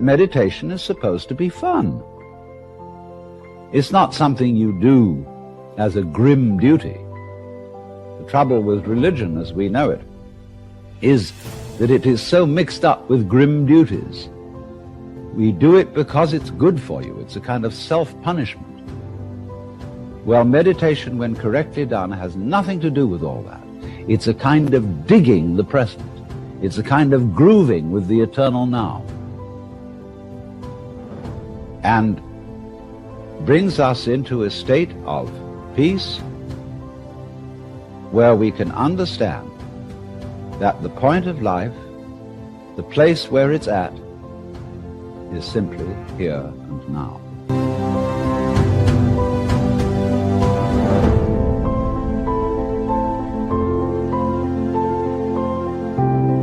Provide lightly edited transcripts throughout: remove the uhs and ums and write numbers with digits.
meditation is supposed to be fun. It's not something you do as a grim duty. The trouble with religion as we know it is that it is so mixed up with grim duties. We do it because it's good for you. It's a kind of self-punishment. Well, meditation, when correctly done, has nothing to do with all that. It's a kind of digging the present. It's a kind of grooving with the eternal now. And brings us into a state of peace where we can understand that the point of life, the place where it's at, is simply here and now.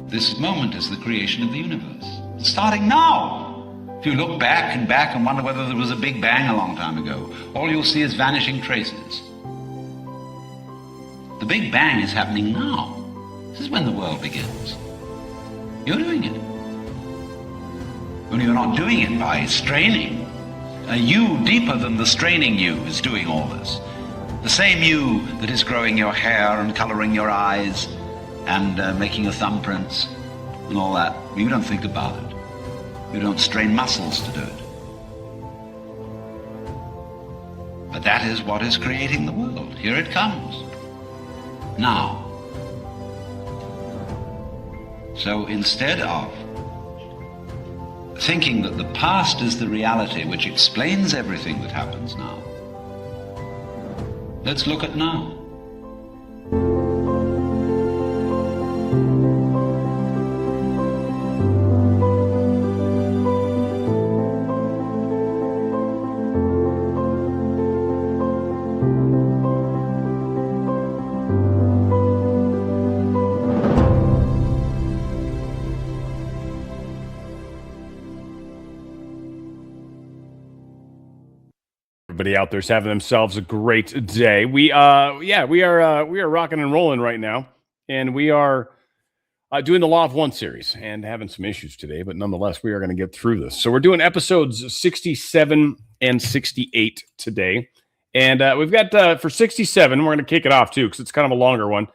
This moment is the creation of the universe. It's starting now. If you look back and wonder whether there was a big bang a long time ago, all you'll see is vanishing traces. The big bang is happening now. This is when the world begins. You're doing it. Only you're not doing it by straining. A you deeper than the straining you is doing all this. The same you that is growing your hair and coloring your eyes and making your thumbprints and all that. You don't think about it. You don't strain muscles to do it. But that is what is creating the world. Here it comes. Now. So instead of thinking that the past is the reality which explains everything that happens now, let's look at now. Everybody out there's having themselves a great day. We are rocking and rolling right now, and we are doing the Law of One series and having some issues today, but nonetheless, we are going to get through this. So we're doing episodes 67 and 68 today, and we've got for 67, we're going to kick it off too because it's kind of a longer one.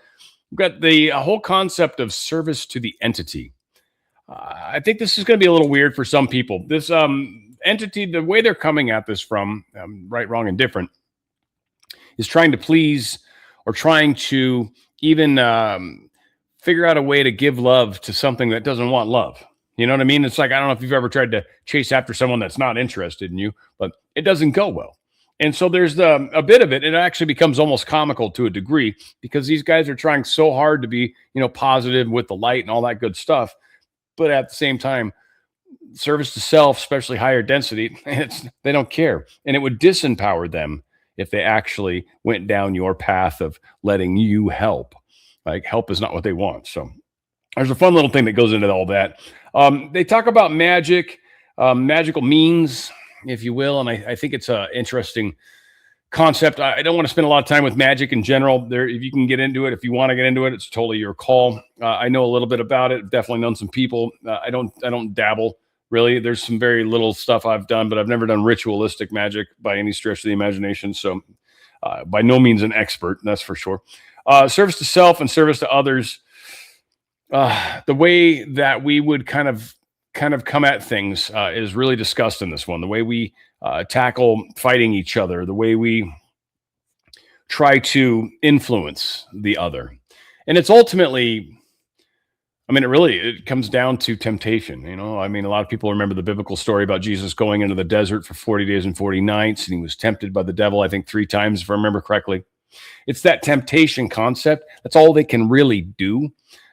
We've got the whole concept of service to the entity. I think this is going to be a little weird for some people. This entity, the way they're coming at this from, right, wrong, and different, is trying to please or trying to even figure out a way to give love to something that doesn't want love. You know what I mean? It's like, I don't know if you've ever tried to chase after someone that's not interested in you, but it doesn't go well. And so there's a bit of it. It actually becomes almost comical to a degree because these guys are trying so hard to be, positive with the light and all that good stuff. But at the same time, service to self, especially higher density, they don't care. And it would disempower them if they actually went down your path of letting you help. Like, help is not what they want. So there's a fun little thing that goes into all that. They talk about magic, magical means, if you will. And I think it's an interesting concept. I don't want to spend a lot of time with magic in general. If you can get into it, if you want to get into it, it's totally your call. I know a little bit about it. Definitely known some people. I don't dabble. Really, there's some very little stuff I've done, but I've never done ritualistic magic by any stretch of the imagination. So by no means an expert, that's for sure. Service to self and service to others. The way that we would kind of come at things is really discussed in this one. The way we tackle fighting each other, the way we try to influence the other. And it's ultimately, it comes down to temptation. A lot of people remember the biblical story about Jesus going into the desert for 40 days and 40 nights, and he was tempted by the devil, I think 3 times, if I remember correctly. It's that temptation concept. That's all they can really do.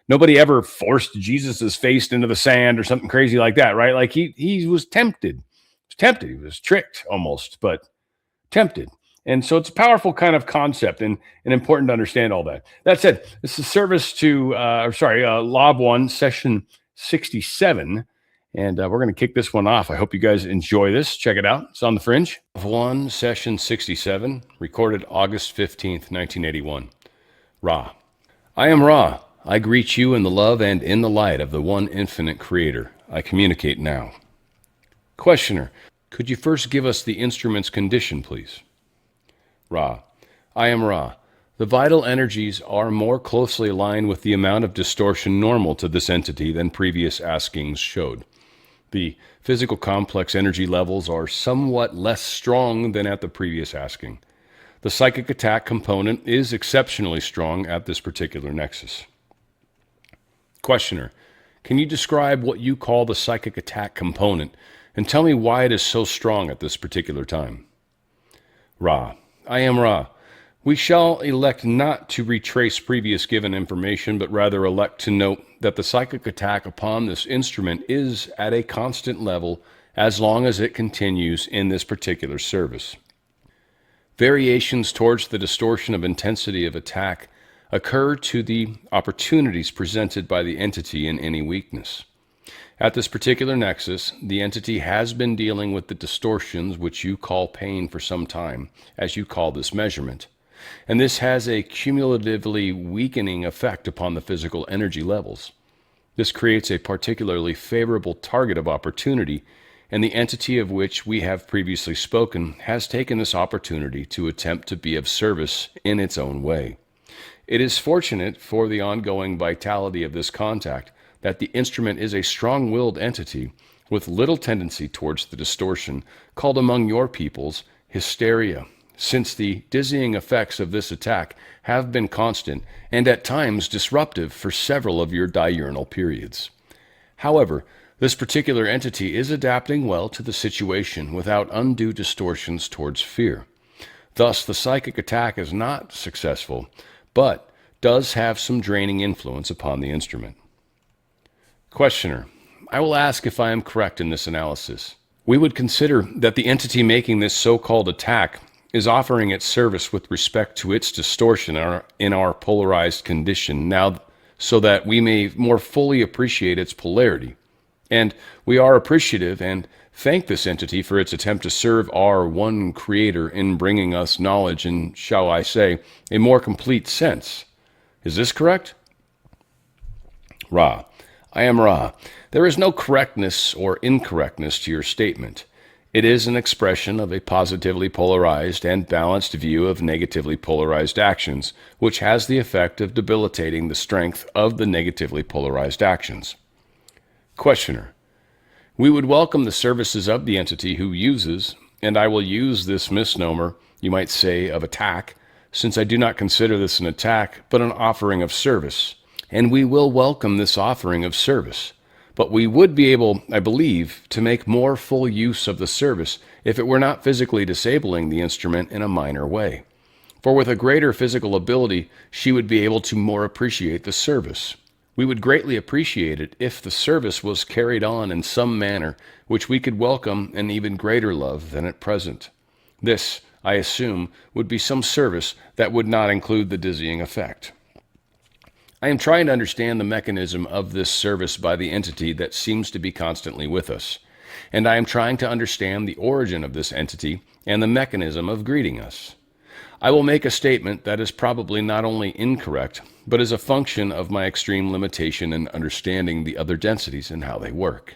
Nobody ever forced Jesus's face into the sand or something crazy like that, right? Like he was tempted. He was tricked almost, but tempted. And so it's a powerful kind of concept and important to understand all that. That said, this is service to, Law of One, session 67. And we're going to kick this one off. I hope you guys enjoy this. Check it out. It's on the Fringe. Law of One, session 67, recorded August 15th, 1981. Ra. I am Ra. I greet you in the love and in the light of the one infinite creator. I communicate now. Questioner, could you first give us the instrument's condition, please? Ra, I am Ra. The vital energies are more closely aligned with the amount of distortion normal to this entity than previous askings showed. The physical complex energy levels are somewhat less strong than at the previous asking. The psychic attack component is exceptionally strong at this particular nexus. Questioner, can you describe what you call the psychic attack component and tell me why it is so strong at this particular time? Ra, I am Ra. We shall elect not to retrace previous given information, but rather elect to note that the psychic attack upon this instrument is at a constant level as long as it continues in this particular service. Variations towards the distortion of intensity of attack occur to the opportunities presented by the entity in any weakness. At this particular nexus, the entity has been dealing with the distortions which you call pain for some time, as you call this measurement. And this has a cumulatively weakening effect upon the physical energy levels. This creates a particularly favorable target of opportunity, and the entity of which we have previously spoken has taken this opportunity to attempt to be of service in its own way. It is fortunate for the ongoing vitality of this contact that the instrument is a strong-willed entity with little tendency towards the distortion called among your peoples hysteria, since the dizzying effects of this attack have been constant and at times disruptive for several of your diurnal periods. However, this particular entity is adapting well to the situation without undue distortions towards fear. Thus, the psychic attack is not successful, but does have some draining influence upon the instrument. Questioner, I will ask if I am correct in this analysis. We would consider that the entity making this so-called attack is offering its service with respect to its distortion in our polarized condition now so that we may more fully appreciate its polarity. And we are appreciative and thank this entity for its attempt to serve our one Creator in bringing us knowledge in, shall I say, a more complete sense. Is this correct? Ra, I am Ra. There is no correctness or incorrectness to your statement. It is an expression of a positively polarized and balanced view of negatively polarized actions, which has the effect of debilitating the strength of the negatively polarized actions. Questioner, we would welcome the services of the entity who uses, and I will use this misnomer, you might say, of attack, since I do not consider this an attack, but an offering of service, and we will welcome this offering of service. But we would be able, I believe, to make more full use of the service if it were not physically disabling the instrument in a minor way. For with a greater physical ability, she would be able to more appreciate the service. We would greatly appreciate it if the service was carried on in some manner which we could welcome an even greater love than at present. This, I assume, would be some service that would not include the dizzying effect. I am trying to understand the mechanism of this service by the entity that seems to be constantly with us, and I am trying to understand the origin of this entity and the mechanism of greeting us. I will make a statement that is probably not only incorrect, but is a function of my extreme limitation in understanding the other densities and how they work.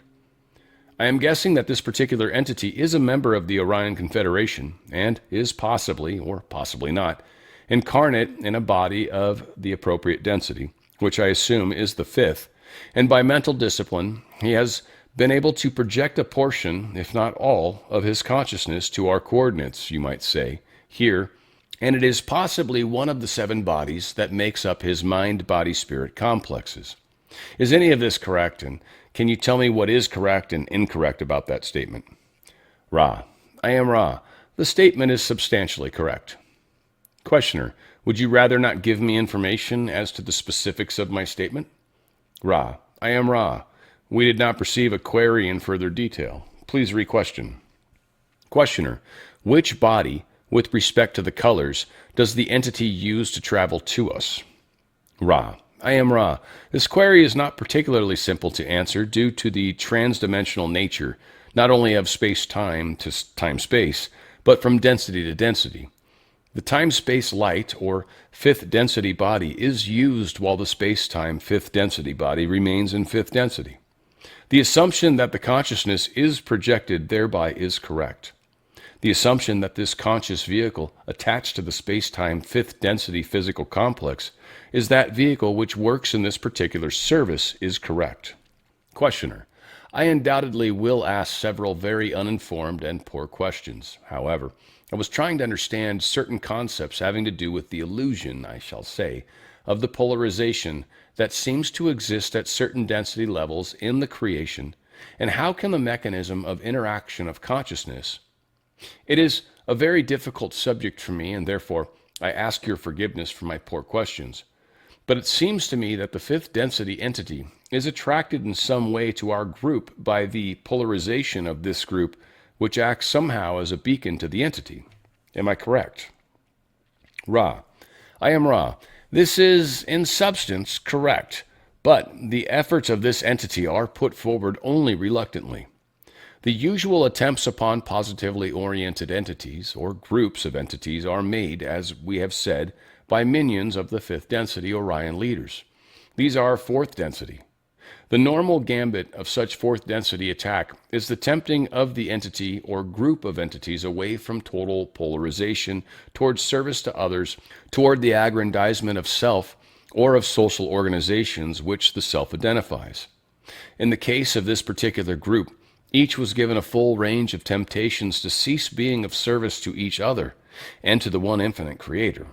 I am guessing that this particular entity is a member of the Orion Confederation and is possibly, or possibly not, incarnate in a body of the appropriate density, which I assume is the fifth, and by mental discipline, he has been able to project a portion, if not all, of his consciousness to our coordinates, you might say, here, and it is possibly one of the 7 bodies that makes up his mind-body-spirit complexes. Is any of this correct, and can you tell me what is correct and incorrect about that statement? Ra, I am Ra. The statement is substantially correct. Questioner, would you rather not give me information as to the specifics of my statement? Ra, I am Ra. We did not perceive a query in further detail. Please re-question. Questioner, which body, with respect to the colors, does the entity use to travel to us? Ra, I am Ra. This query is not particularly simple to answer due to the transdimensional nature, not only of space-time to time-space, but from density to density. The time-space light, or fifth density body, is used while the space-time fifth density body remains in fifth density. The assumption that the consciousness is projected thereby is correct. The assumption that this conscious vehicle attached to the space-time fifth density physical complex is that vehicle which works in this particular service is correct. Questioner: I undoubtedly will ask several very uninformed and poor questions. However, I was trying to understand certain concepts having to do with the illusion, I shall say, of the polarization that seems to exist at certain density levels in the creation, and how can the mechanism of interaction of consciousness. It is a very difficult subject for me, and therefore I ask your forgiveness for my poor questions. But it seems to me that the fifth density entity is attracted in some way to our group by the polarization of this group, which acts somehow as a beacon to the entity. Am I correct? Ra: I am Ra. This is, in substance, correct, but the efforts of this entity are put forward only reluctantly. The usual attempts upon positively oriented entities, or groups of entities, are made, as we have said, by minions of the fifth density Orion leaders. These are fourth density. The normal gambit of such fourth density attack is the tempting of the entity or group of entities away from total polarization towards service to others, toward the aggrandizement of self or of social organizations which the self identifies. In the case of this particular group, each was given a full range of temptations to cease being of service to each other and to the one infinite Creator.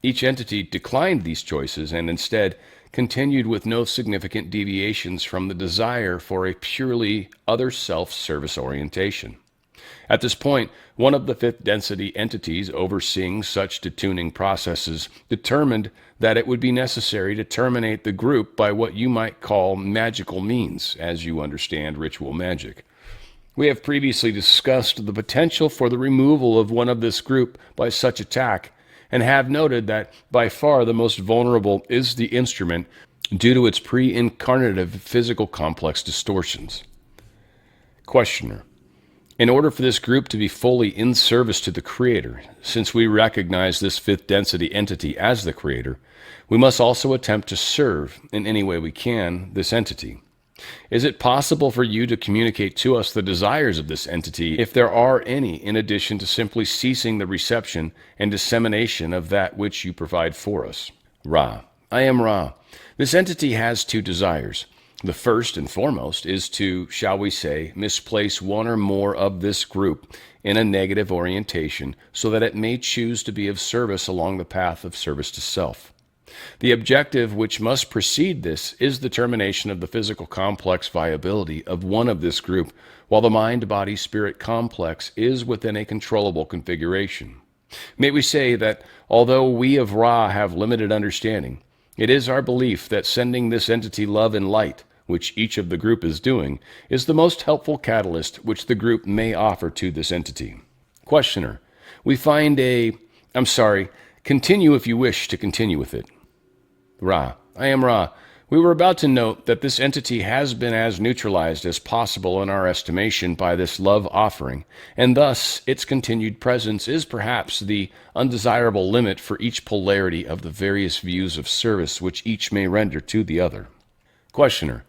Each entity declined these choices and instead continued with no significant deviations from the desire for a purely other self-service orientation. At this point, one of the fifth density entities overseeing such detuning processes determined that it would be necessary to terminate the group by what you might call magical means, as you understand ritual magic. We have previously discussed the potential for the removal of one of this group by such attack, and have noted that by far the most vulnerable is the instrument due to its pre-incarnative physical complex distortions. Questioner: in order for this group to be fully in service to the Creator, since we recognize this fifth density entity as the Creator, we must also attempt to serve, in any way we can, this entity. Is it possible for you to communicate to us the desires of this entity, if there are any, in addition to simply ceasing the reception and dissemination of that which you provide for us? Ra: I am Ra. This entity has two desires. The first and foremost is to, shall we say, misplace one or more of this group in a negative orientation so that it may choose to be of service along the path of service to self. The objective which must precede this is the termination of the physical complex viability of one of this group, while the mind-body-spirit complex is within a controllable configuration. May we say that although we of Ra have limited understanding, it is our belief that sending this entity love and light, which each of the group is doing, is the most helpful catalyst which the group may offer to this entity. Questioner: we find continue if you wish to continue with it. Ra: I am Ra. We were about to note that this entity has been as neutralized as possible in our estimation by this love offering, and thus its continued presence is perhaps the undesirable limit for each polarity of the various views of service which each may render to the other. Questioner: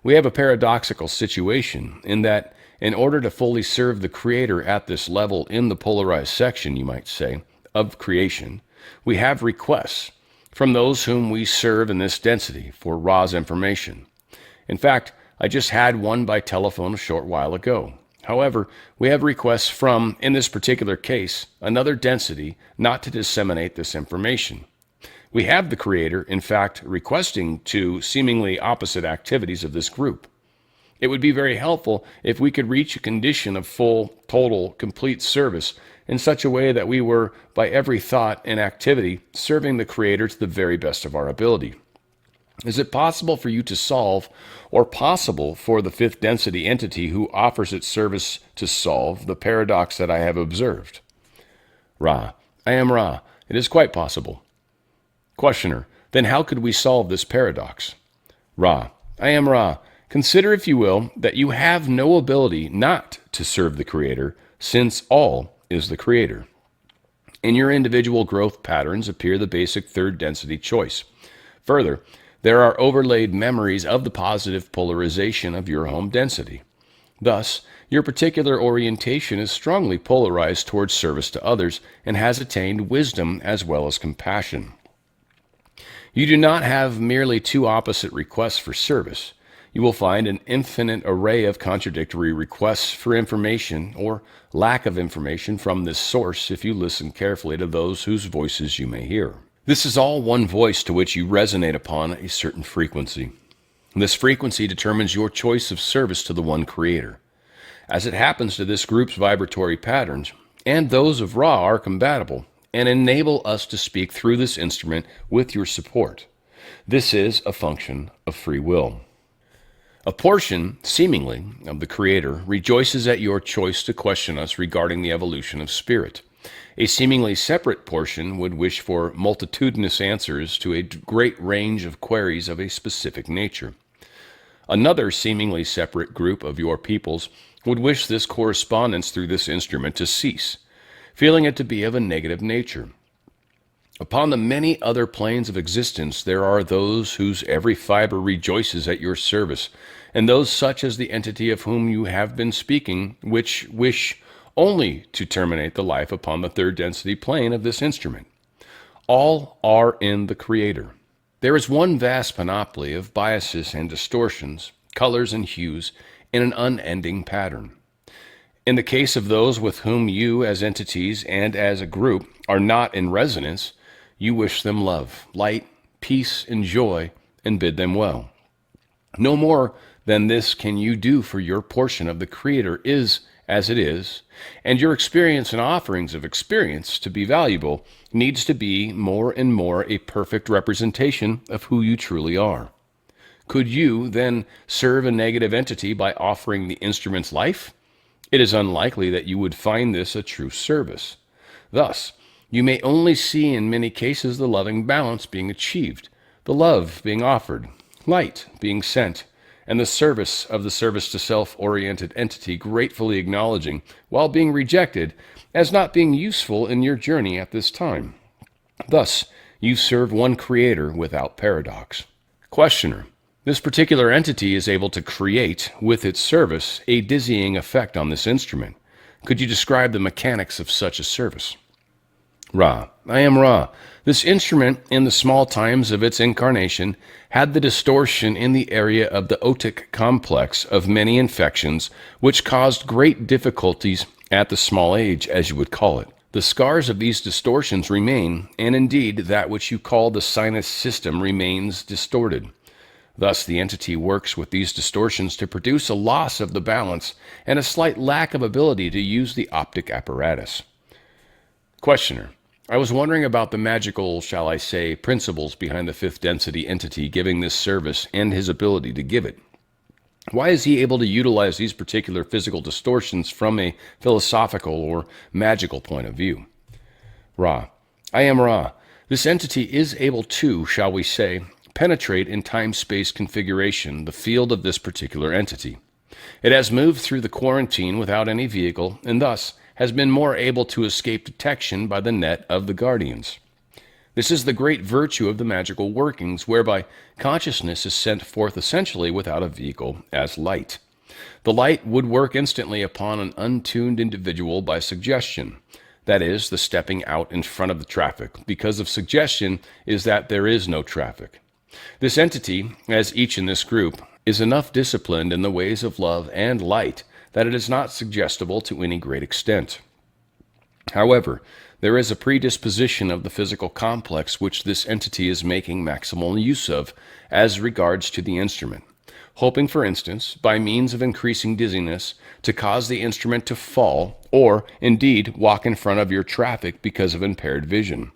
we have a paradoxical situation in that, in order to fully serve the Creator at this level in the polarized section, you might say, of creation, we have requests from those whom we serve in this density for Ra's information. In fact, I just had one by telephone a short while ago. However, we have requests from, in this particular case, another density not to disseminate this information. We have the Creator, in fact, requesting two seemingly opposite activities of this group. It would be very helpful if we could reach a condition of full, total, complete service in such a way that we were, by every thought and activity, serving the Creator to the very best of our ability. Is it possible for you to solve, or possible for the fifth density entity who offers its service to solve, the paradox that I have observed? Ra: I am Ra. It is quite possible. Questioner: then how could we solve this paradox? Ra: I am Ra. Consider, if you will, that you have no ability not to serve the Creator, since all is the Creator. In your individual growth patterns appear the basic third density choice. Further, there are overlaid memories of the positive polarization of your home density. Thus, your particular orientation is strongly polarized towards service to others and has attained wisdom as well as compassion. You do not have merely two opposite requests for service. You will find an infinite array of contradictory requests for information or lack of information from this source if you listen carefully to those whose voices you may hear. This is all one voice to which you resonate upon a certain frequency. This frequency determines your choice of service to the one Creator. As it happens to this group's vibratory patterns, and those of Ra are compatible, and enable us to speak through this instrument with your support. This is a function of free will. A portion, seemingly, of the Creator rejoices at your choice to question us regarding the evolution of spirit. A seemingly separate portion would wish for multitudinous answers to a great range of queries of a specific nature. Another seemingly separate group of your peoples would wish this correspondence through this instrument to cease, feeling it to be of a negative nature. Upon the many other planes of existence, there are those whose every fiber rejoices at your service, and those such as the entity of whom you have been speaking, which wish only to terminate the life upon the third density plane of this instrument. All are in the Creator. There is one vast panoply of biases and distortions, colors and hues, in an unending pattern. In the case of those with whom you, as entities and as a group, are not in resonance, you wish them love, light, peace, and joy, and bid them well. No more than this can you do for your portion of the Creator is as it is, and your experience and offerings of experience to be valuable needs to be more and more a perfect representation of who you truly are. Could you then serve a negative entity by offering the instrument's life? It is unlikely that you would find this a true service. Thus, you may only see in many cases the loving balance being achieved, the love being offered, light being sent, and the service of the service-to-self-oriented entity gratefully acknowledging, while being rejected, as not being useful in your journey at this time. Thus, you serve one Creator without paradox. Questioner: this particular entity is able to create, with its service, a dizzying effect on this instrument. Could you describe the mechanics of such a service? Ra: I am Ra. This instrument, in the small times of its incarnation, had the distortion in the area of the otic complex of many infections, which caused great difficulties at the small age, as you would call it. The scars of these distortions remain, and indeed that which you call the sinus system remains distorted. Thus, the entity works with these distortions to produce a loss of the balance and a slight lack of ability to use the optic apparatus. Questioner: I was wondering about the magical, shall I say, principles behind the fifth density entity giving this service and his ability to give it. Why is he able to utilize these particular physical distortions from a philosophical or magical point of view? Ra: I am Ra. This entity is able to, shall we say, penetrate in time-space configuration the field of this particular entity. It has moved through the quarantine without any vehicle, and thus has been more able to escape detection by the net of the guardians. This is the great virtue of the magical workings, whereby consciousness is sent forth essentially without a vehicle as light. The light would work instantly upon an untuned individual by suggestion, that is, the stepping out in front of the traffic, because of suggestion is that there is no traffic. This entity, as each in this group, is enough disciplined in the ways of love and light that it is not suggestible to any great extent. However, there is a predisposition of the physical complex which this entity is making maximal use of as regards to the instrument, hoping, for instance, by means of increasing dizziness, to cause the instrument to fall, or, indeed, walk in front of your traffic because of impaired vision.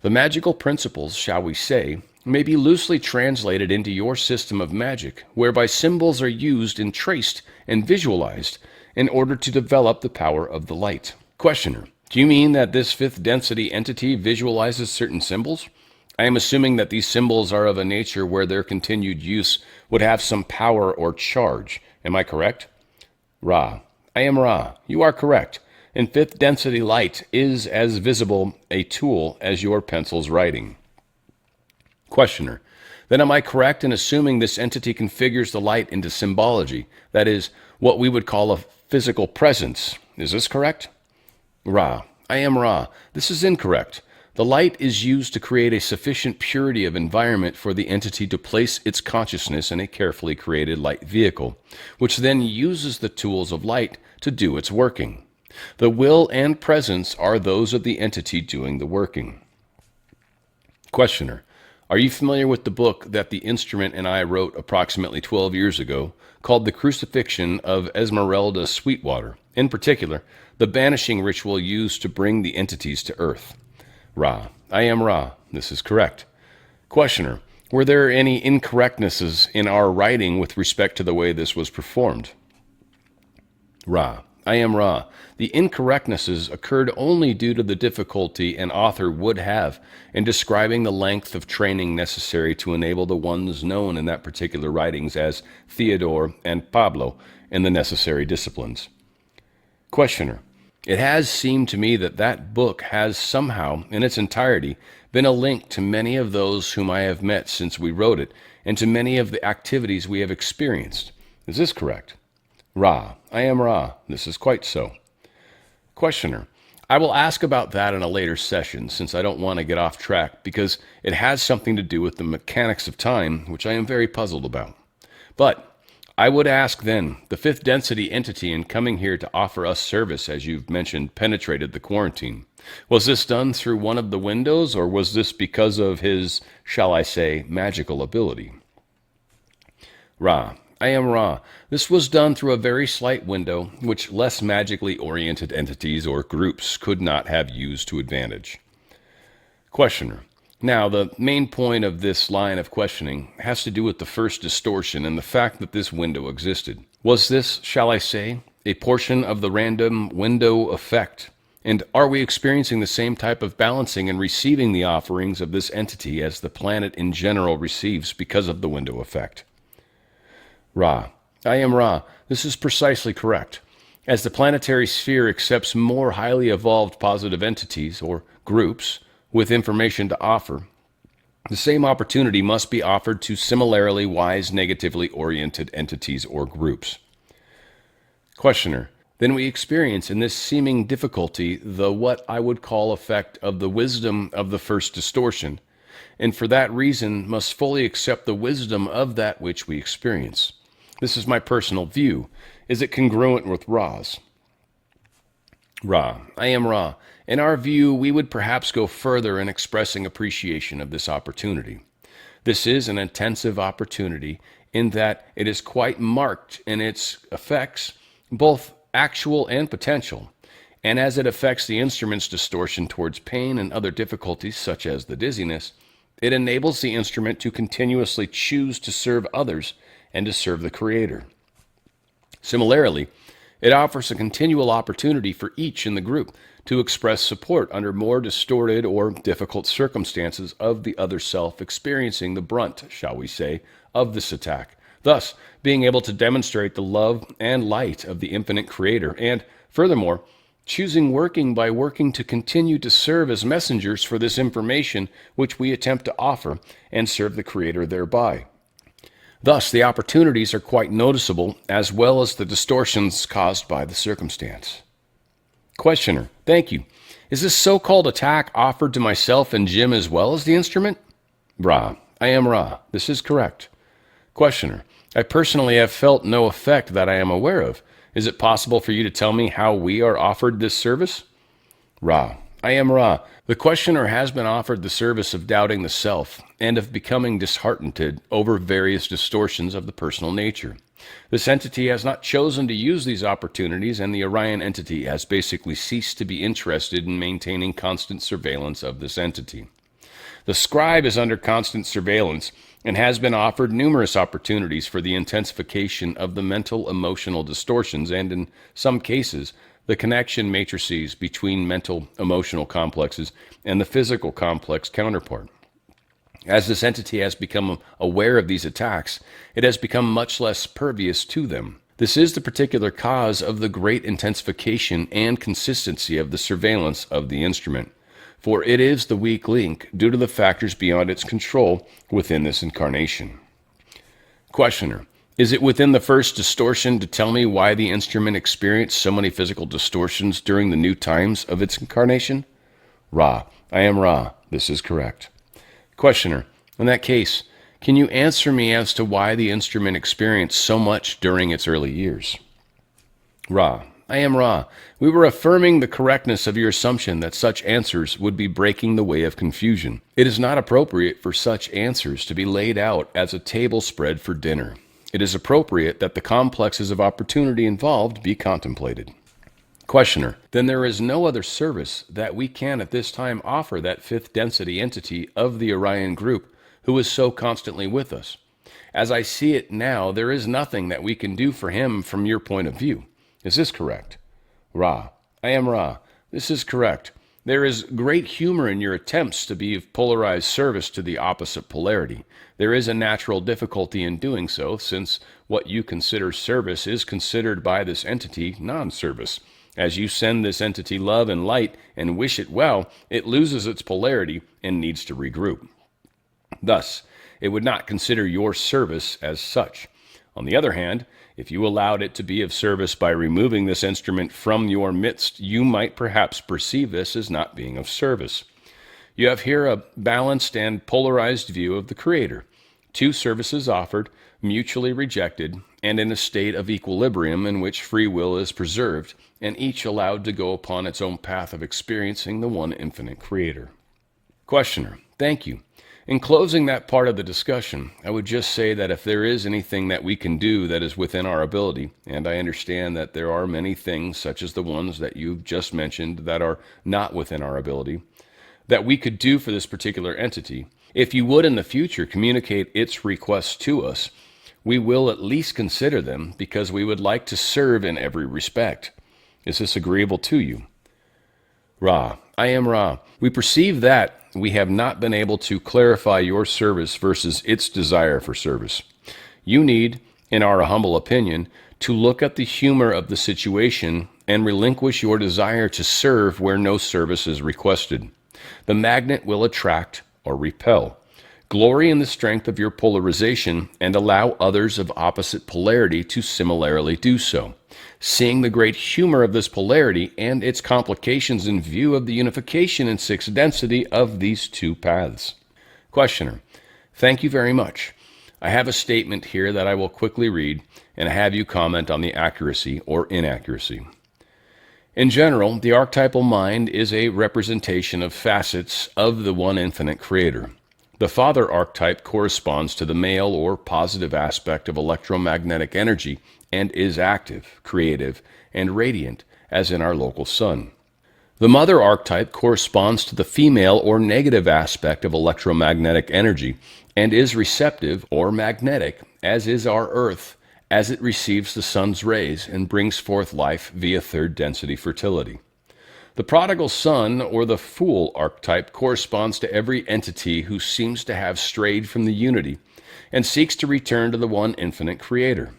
The magical principles, shall we say, may be loosely translated into your system of magic, whereby symbols are used and traced and visualized in order to develop the power of the light. Questioner: do you mean that this fifth density entity visualizes certain symbols? I am assuming that these symbols are of a nature where their continued use would have some power or charge. Am I correct? Ra: I am Ra. You are correct. And fifth density light is as visible a tool as your pencil's writing. Questioner: Then am I correct in assuming this entity configures the light into symbology, that is, what we would call a physical presence? Is this correct? Ra. I am Ra. This is incorrect. The light is used to create a sufficient purity of environment for the entity to place its consciousness in a carefully created light vehicle, which then uses the tools of light to do its working. The will and presence are those of the entity doing the working. Questioner. Are you familiar with the book that the instrument and I wrote approximately 12 years ago called The Crucifixion of Esmeralda Sweetwater? In particular, the banishing ritual used to bring the entities to Earth. Ra. I am Ra. This is correct. Questioner. Were there any incorrectnesses in our writing with respect to the way this was performed? Ra. I am Ra. The incorrectnesses occurred only due to the difficulty an author would have in describing the length of training necessary to enable the ones known in that particular writings as Theodore and Pablo in the necessary disciplines. Questioner. It has seemed to me that that book has somehow, in its entirety, been a link to many of those whom I have met since we wrote it, and to many of the activities we have experienced. Is this correct? Ra. I am Ra. This is quite so. Questioner. I will ask about that in a later session, since I don't want to get off track, because it has something to do with the mechanics of time, which I am very puzzled about. But I would ask then, the fifth density entity in coming here to offer us service, as you've mentioned, penetrated the quarantine. Was this done through one of the windows, or was this because of his, shall I say, magical ability? Ra. I am Ra. This was done through a very slight window, which less magically oriented entities or groups could not have used to advantage. Questioner. Now, the main point of this line of questioning has to do with the first distortion and the fact that this window existed. Was this, shall I say, a portion of the random window effect? And are we experiencing the same type of balancing and receiving the offerings of this entity as the planet in general receives because of the window effect? Ra. I am Ra. This is precisely correct. As the planetary sphere accepts more highly evolved positive entities or groups with information to offer, the same opportunity must be offered to similarly wise negatively oriented entities or groups. Questioner. Then we experience in this seeming difficulty the what I would call effect of the wisdom of the first distortion, and for that reason must fully accept the wisdom of that which we experience. This is my personal view. Is it congruent with Ra's? Ra. I am Ra. In our view, we would perhaps go further in expressing appreciation of this opportunity. This is an intensive opportunity in that it is quite marked in its effects, both actual and potential, and as it affects the instrument's distortion towards pain and other difficulties such as the dizziness, it enables the instrument to continuously choose to serve others and to serve the Creator. Similarly, it offers a continual opportunity for each in the group to express support under more distorted or difficult circumstances of the other self experiencing the brunt, shall we say, of this attack, thus being able to demonstrate the love and light of the infinite Creator, and, furthermore, choosing working by working to continue to serve as messengers for this information which we attempt to offer and serve the Creator thereby. Thus, the opportunities are quite noticeable, as well as the distortions caused by the circumstance. Questioner. Thank you. Is this so-called attack offered to myself and Jim as well as the instrument? Ra. I am Ra. This is correct. Questioner. I personally have felt no effect that I am aware of. Is it possible for you to tell me how we are offered this service? Ra. I am Ra. The questioner has been offered the service of doubting the self and of becoming disheartened over various distortions of the personal nature. This entity has not chosen to use these opportunities, and the Orion entity has basically ceased to be interested in maintaining constant surveillance of this entity. The scribe is under constant surveillance and has been offered numerous opportunities for the intensification of the mental emotional distortions and, in some cases, the connection matrices between mental emotional complexes and the physical complex counterpart. As this entity has become aware of these attacks, it has become much less pervious to them. This is the particular cause of the great intensification and consistency of the surveillance of the instrument. for it is the weak link due to the factors beyond its control within this incarnation. Questioner, is it within the first distortion to tell me why the instrument experienced so many physical distortions during the new times of its incarnation? Ra, I am Ra. This is correct. Questioner, in that case, can you answer me as to why the instrument experienced so much during its early years? Ra, I am Ra. We were affirming the correctness of your assumption that such answers would be breaking the way of confusion. It is not appropriate for such answers to be laid out as a table spread for dinner. It is appropriate that the complexes of opportunity involved be contemplated. Questioner, then there is no other service that we can at this time offer that fifth density entity of the Orion group who is so constantly with us. As I see it now, there is nothing that we can do for him from your point of view. Is this correct? Ra, I am Ra. This is correct. There is great humor in your attempts to be of polarized service to the opposite polarity. There is a natural difficulty in doing so, since what you consider service is considered by this entity non-service. As you send this entity love and light and wish it well, it loses its polarity and needs to regroup. Thus, it would not consider your service as such. On the other hand, if you allowed it to be of service by removing this instrument from your midst, you might perhaps perceive this as not being of service. You have here a balanced and polarized view of the Creator. Two services offered, mutually rejected, and in a state of equilibrium in which free will is preserved, and each allowed to go upon its own path of experiencing the one infinite Creator. Questioner, thank you. In closing that part of the discussion, I would just say that if there is anything that we can do that is within our ability, and I understand that there are many things, such as the ones that you've just mentioned, that are not within our ability, that we could do for this particular entity, if you would in the future communicate its requests to us, we will at least consider them because we would like to serve in every respect. Is this agreeable to you? Ra, I am Ra. We perceive that we have not been able to clarify your service versus its desire for service. You need, in our humble opinion, to look at the humor of the situation and relinquish your desire to serve where no service is requested. The magnet will attract or repel. Glory in the strength of your polarization and allow others of opposite polarity to similarly do so. Seeing the great humor of this polarity and its complications in view of the unification in sixth density of these two paths. Questioner, thank you very much. I have a statement here that I will quickly read and have you comment on the accuracy or inaccuracy. In general, the archetypal mind is a representation of facets of the one infinite Creator. The father archetype corresponds to the male or positive aspect of electromagnetic energy and is active, creative, and radiant, as in our local sun. The mother archetype corresponds to the female or negative aspect of electromagnetic energy and is receptive or magnetic, as is our Earth, as it receives the sun's rays and brings forth life via third density fertility. The prodigal son or the fool archetype corresponds to every entity who seems to have strayed from the unity and seeks to return to the one infinite Creator.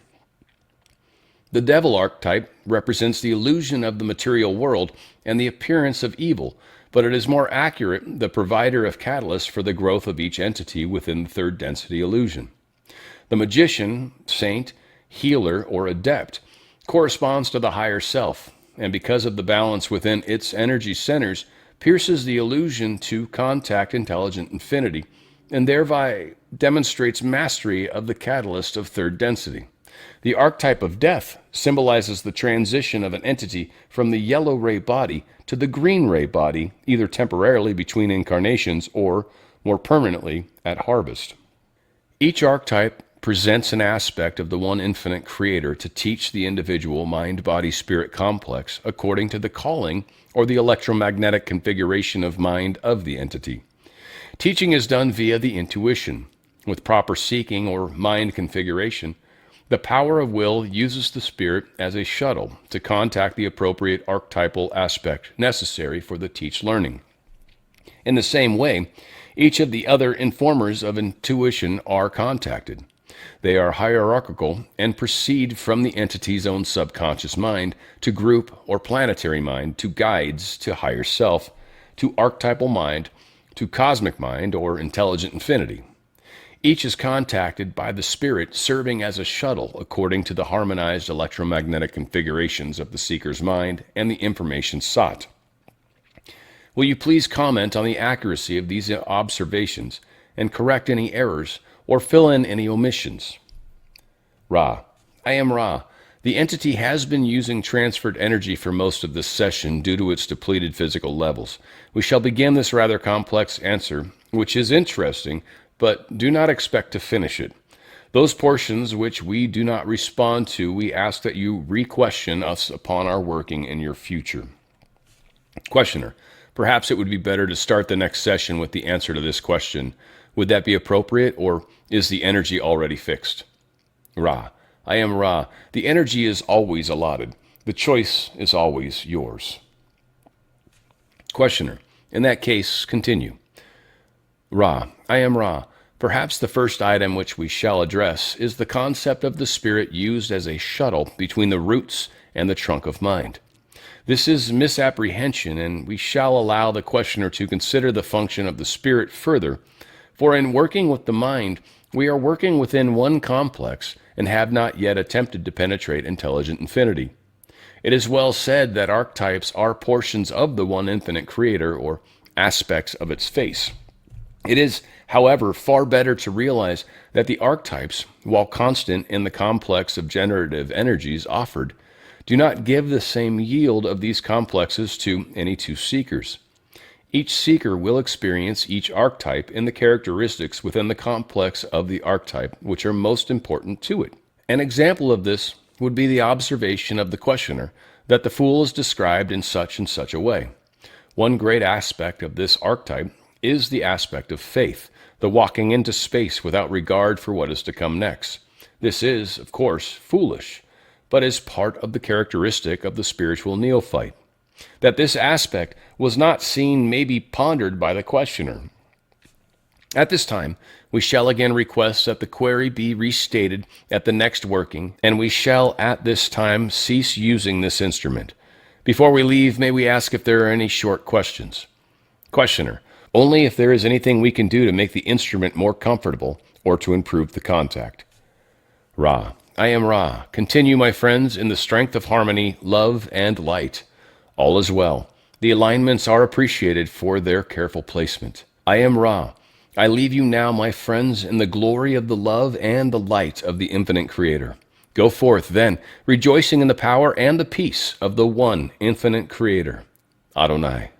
The devil archetype represents the illusion of the material world and the appearance of evil, but it is more accurate the provider of catalysts for the growth of each entity within the third density illusion. The magician, saint, healer, or adept corresponds to the higher self, and because of the balance within its energy centers, pierces the illusion to contact intelligent infinity, and thereby demonstrates mastery of the catalyst of third density. The archetype of death symbolizes the transition of an entity from the yellow ray body to the green ray body, either temporarily between incarnations or, more permanently, at harvest. Each archetype presents an aspect of the one infinite Creator to teach the individual mind-body-spirit complex according to the calling or the electromagnetic configuration of mind of the entity. Teaching is done via the intuition. With proper seeking or mind configuration, the power of will uses the spirit as a shuttle to contact the appropriate archetypal aspect necessary for the teach learning. In the same way, each of the other informers of intuition are contacted. They are hierarchical and proceed from the entity's own subconscious mind to group or planetary mind to guides to higher self to archetypal mind, to cosmic mind, or intelligent infinity. Each is contacted by the spirit serving as a shuttle according to the harmonized electromagnetic configurations of the seeker's mind and the information sought. Will you please comment on the accuracy of these observations and correct any errors or fill in any omissions? Ra. I am Ra. The entity has been using transferred energy for most of this session due to its depleted physical levels. We shall begin this rather complex answer, which is interesting, but do not expect to finish it. Those portions which we do not respond to, we ask that you re-question us upon our working in your future. Questioner. Perhaps it would be better to start the next session with the answer to this question. Would that be appropriate, or is the energy already fixed? Ra. I am Ra. The energy is always allotted. The choice is always yours. Questioner. In that case, continue. Ra. I am Ra. Perhaps the first item which we shall address is the concept of the spirit used as a shuttle between the roots and the trunk of mind. This is misapprehension, and we shall allow the questioner to consider the function of the spirit further, for in working with the mind, we are working within one complex and have not yet attempted to penetrate intelligent infinity. It is well said that archetypes are portions of the one infinite creator, or aspects of its face. It is, however, far better to realize that the archetypes, while constant in the complex of generative energies offered, do not give the same yield of these complexes to any two seekers. Each seeker will experience each archetype in the characteristics within the complex of the archetype which are most important to it. An example of this would be the observation of the questioner that the fool is described in such and such a way. One great aspect of this archetype is the aspect of faith, the walking into space without regard for what is to come next. This is, of course, foolish, but is part of the characteristic of the spiritual neophyte. That this aspect was not seen may be pondered by the questioner. At this time, we shall again request that the query be restated at the next working, and we shall at this time cease using this instrument. Before we leave, may we ask if there are any short questions? Questioner. Only if there is anything we can do to make the instrument more comfortable or to improve the contact. Ra. I am Ra. Continue, my friends, in the strength of harmony, love, and light. All is well. The alignments are appreciated for their careful placement. I am Ra. I leave you now, my friends, in the glory of the love and the light of the infinite Creator. Go forth, then, rejoicing in the power and the peace of the one infinite Creator. Adonai.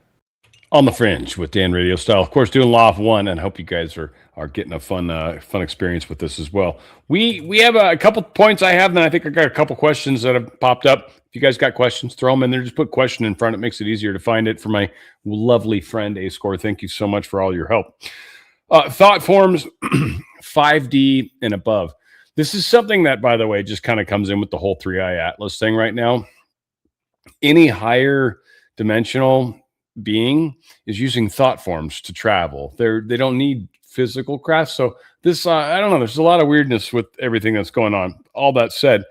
On the Fringe with Dan RadioStyle, of course, doing Law of One, and I hope you guys are getting a fun experience with this as well. We have a couple points I have, and then I think I got a couple questions that have popped up. If you guys got questions, throw them in there. Just put question in front. It makes it easier to find it. For my lovely friend A-Score, thank you so much for all your help. Thought forms 5D and above. This is something that, by the way, just kind of comes in with the whole 3i Atlas thing right now. Any higher dimensional being is using thought forms to travel. They don't need physical craft. So this, I don't know, there's a lot of weirdness with everything that's going on. All that said,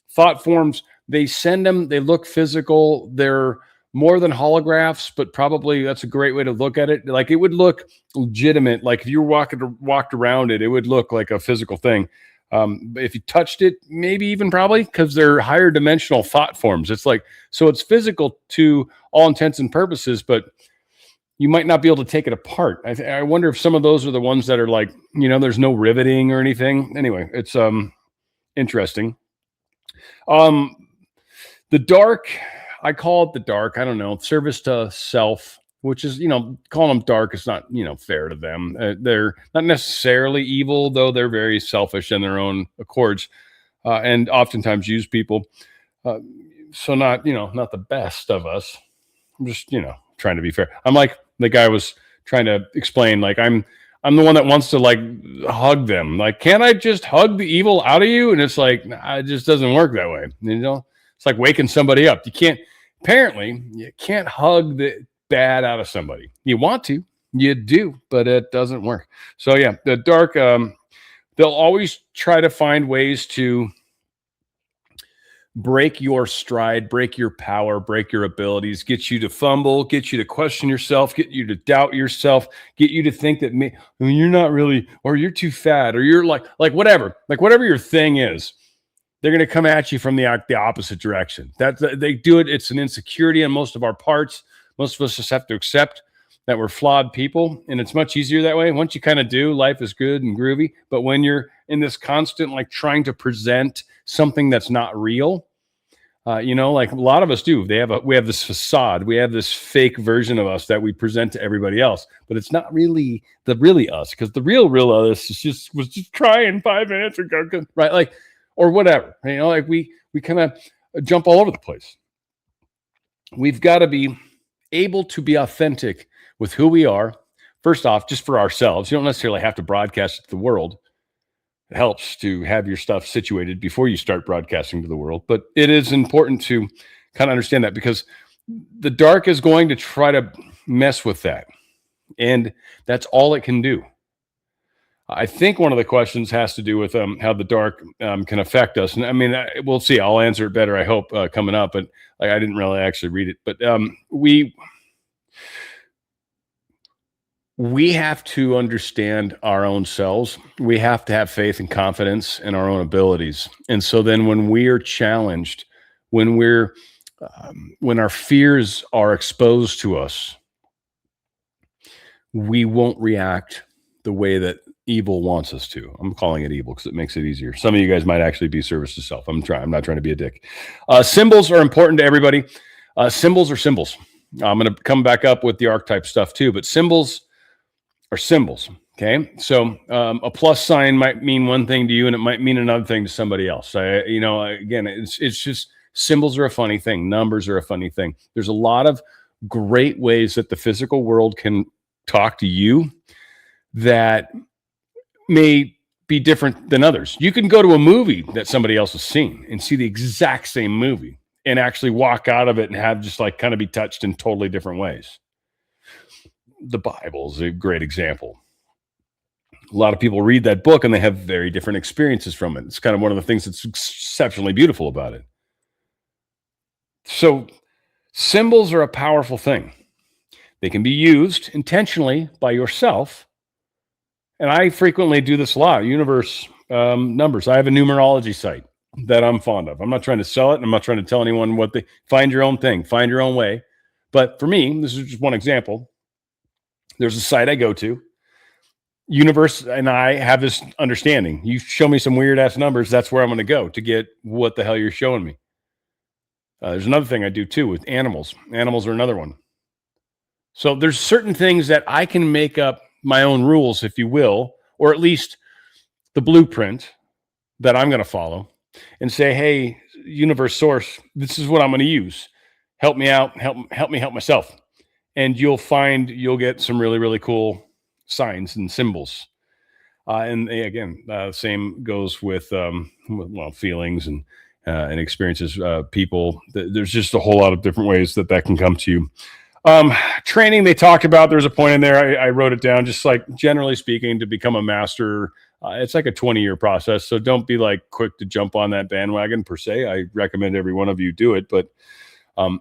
thought forms, they send them, they look physical. They're more than holographs, but probably that's a great way to look at it. Like it would look legitimate. Like if you walked around it, it would look like a physical thing. But if you touched it, maybe even probably, because they're higher dimensional thought forms. It's like, so it's physical to all intents and purposes, but you might not be able to take it apart. I wonder if some of those are the ones that are like, there's no riveting or anything. Anyway, it's interesting. The dark, I call it the dark. I don't know, service to self, which is, calling them dark is not, fair to them. They're not necessarily evil, though they're very selfish in their own accords, and oftentimes use people. So not the best of us. I'm just, trying to be fair. I'm like the guy was trying to explain, like, I'm the one that wants to like hug them. Like, can't I just hug the evil out of you? And it's like, nah, it just doesn't work that way. It's like waking somebody up. Apparently you can't hug the bad out of somebody. You want to, you do, but it doesn't work. So yeah, the dark, they'll always try to find ways to break your stride, break your power, break your abilities, get you to fumble, get you to question yourself, get you to doubt yourself, get you to think that you're not really, or you're too fat, or you're like whatever your thing is. They're going to come at you from the opposite direction. They do it. It's an insecurity on most of our parts. Most of us just have to accept that we're flawed people, and it's much easier that way. Once you kind of do, life is good and groovy. But when you're in this constant, like, trying to present something that's not real, like a lot of us do. We have this facade. We have this fake version of us that we present to everybody else, but it's not really really us, because the real us was just trying 5 minutes ago, right? Like, or whatever. Like we kind of jump all over the place. We've got to be able to be authentic with who we are. First off, just for ourselves. You don't necessarily have to broadcast it to the world. It helps to have your stuff situated before you start broadcasting to the world. But it is important to kind of understand that, because the dark is going to try to mess with that. And that's all it can do. I think one of the questions has to do with how the dark can affect us. And I mean, we'll see. I'll answer it better, I hope, coming up. But I didn't really actually read it. But we have to understand our own selves. We have to have faith and confidence in our own abilities. And so then when we are challenged, when our fears are exposed to us, we won't react the way that evil wants us to. I'm calling it evil because it makes it easier. Some of you guys might actually be service to self. I'm not trying to be a dick. Symbols are important to everybody. Symbols are symbols. I'm going to come back up with the archetype stuff too, but symbols are symbols. Okay. So a plus sign might mean one thing to you and it might mean another thing to somebody else. Again, it's just, symbols are a funny thing. Numbers are a funny thing. There's a lot of great ways that the physical world can talk to you that may be different than others. You can go to a movie that somebody else has seen and see the exact same movie and actually walk out of it and have just like kind of be touched in totally different ways. The Bible is a great example. A lot of people read that book and they have very different experiences from it. It's kind of one of the things that's exceptionally beautiful about it. So symbols are a powerful thing. They can be used intentionally by yourself. And I frequently do this a lot. Universe numbers. I have a numerology site that I'm fond of. I'm not trying to sell it. And I'm not trying to tell anyone find your own thing, find your own way. But for me, this is just one example. There's a site I go to. Universe and I have this understanding. You show me some weird ass numbers, that's where I'm going to go to get what the hell you're showing me. There's another thing I do too with animals. Animals are another one. So there's certain things that I can make up my own rules, if you will, or at least the blueprint that I'm going to follow and say, hey, universe source, this is what I'm going to use. Help me out. Help me help myself. And you'll get some really, really cool signs and symbols. And again, same goes with feelings and experiences, people. There's just a whole lot of different ways that can come to you. Training, they talked about, there's a point in there, I wrote it down, just like generally speaking, to become a master, it's like a 20-year process. So don't be like quick to jump on that bandwagon per se. I recommend every one of you do it, but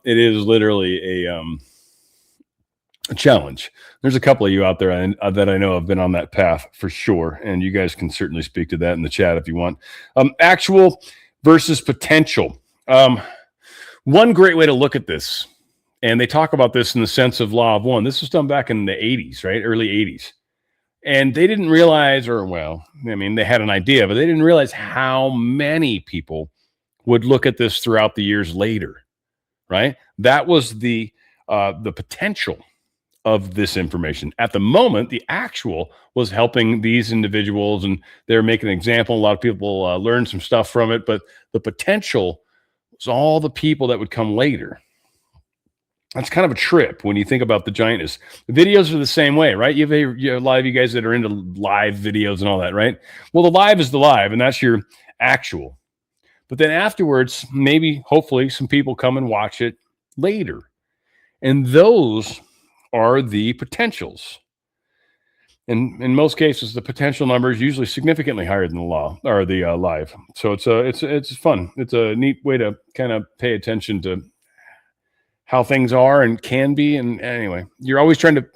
it is literally a challenge. There's a couple of you out there that I know have been on that path for sure. And you guys can certainly speak to that in the chat if you want. Actual versus potential. One great way to look at this, and they talk about this in the sense of law of one. This was done back in the 80s, right? Early 80s. And they didn't realize, they had an idea, but they didn't realize how many people would look at this throughout the years later, right? That was the potential of this information. At the moment, the actual was helping these individuals, and they're making an example. A lot of people learned some stuff from it, but the potential was all the people that would come later. That's kind of a trip when you think about the giantess. The videos are the same way, right? You have a lot of you guys that are into live videos and all that, right? Well, the live is the live, and that's your actual. But then afterwards, maybe, hopefully, some people come and watch it later. And those are the potentials. And in most cases, the potential number is usually significantly higher than the law or the live. So it's fun. It's a neat way to kind of pay attention to how things are and can be. And anyway, you're always trying to.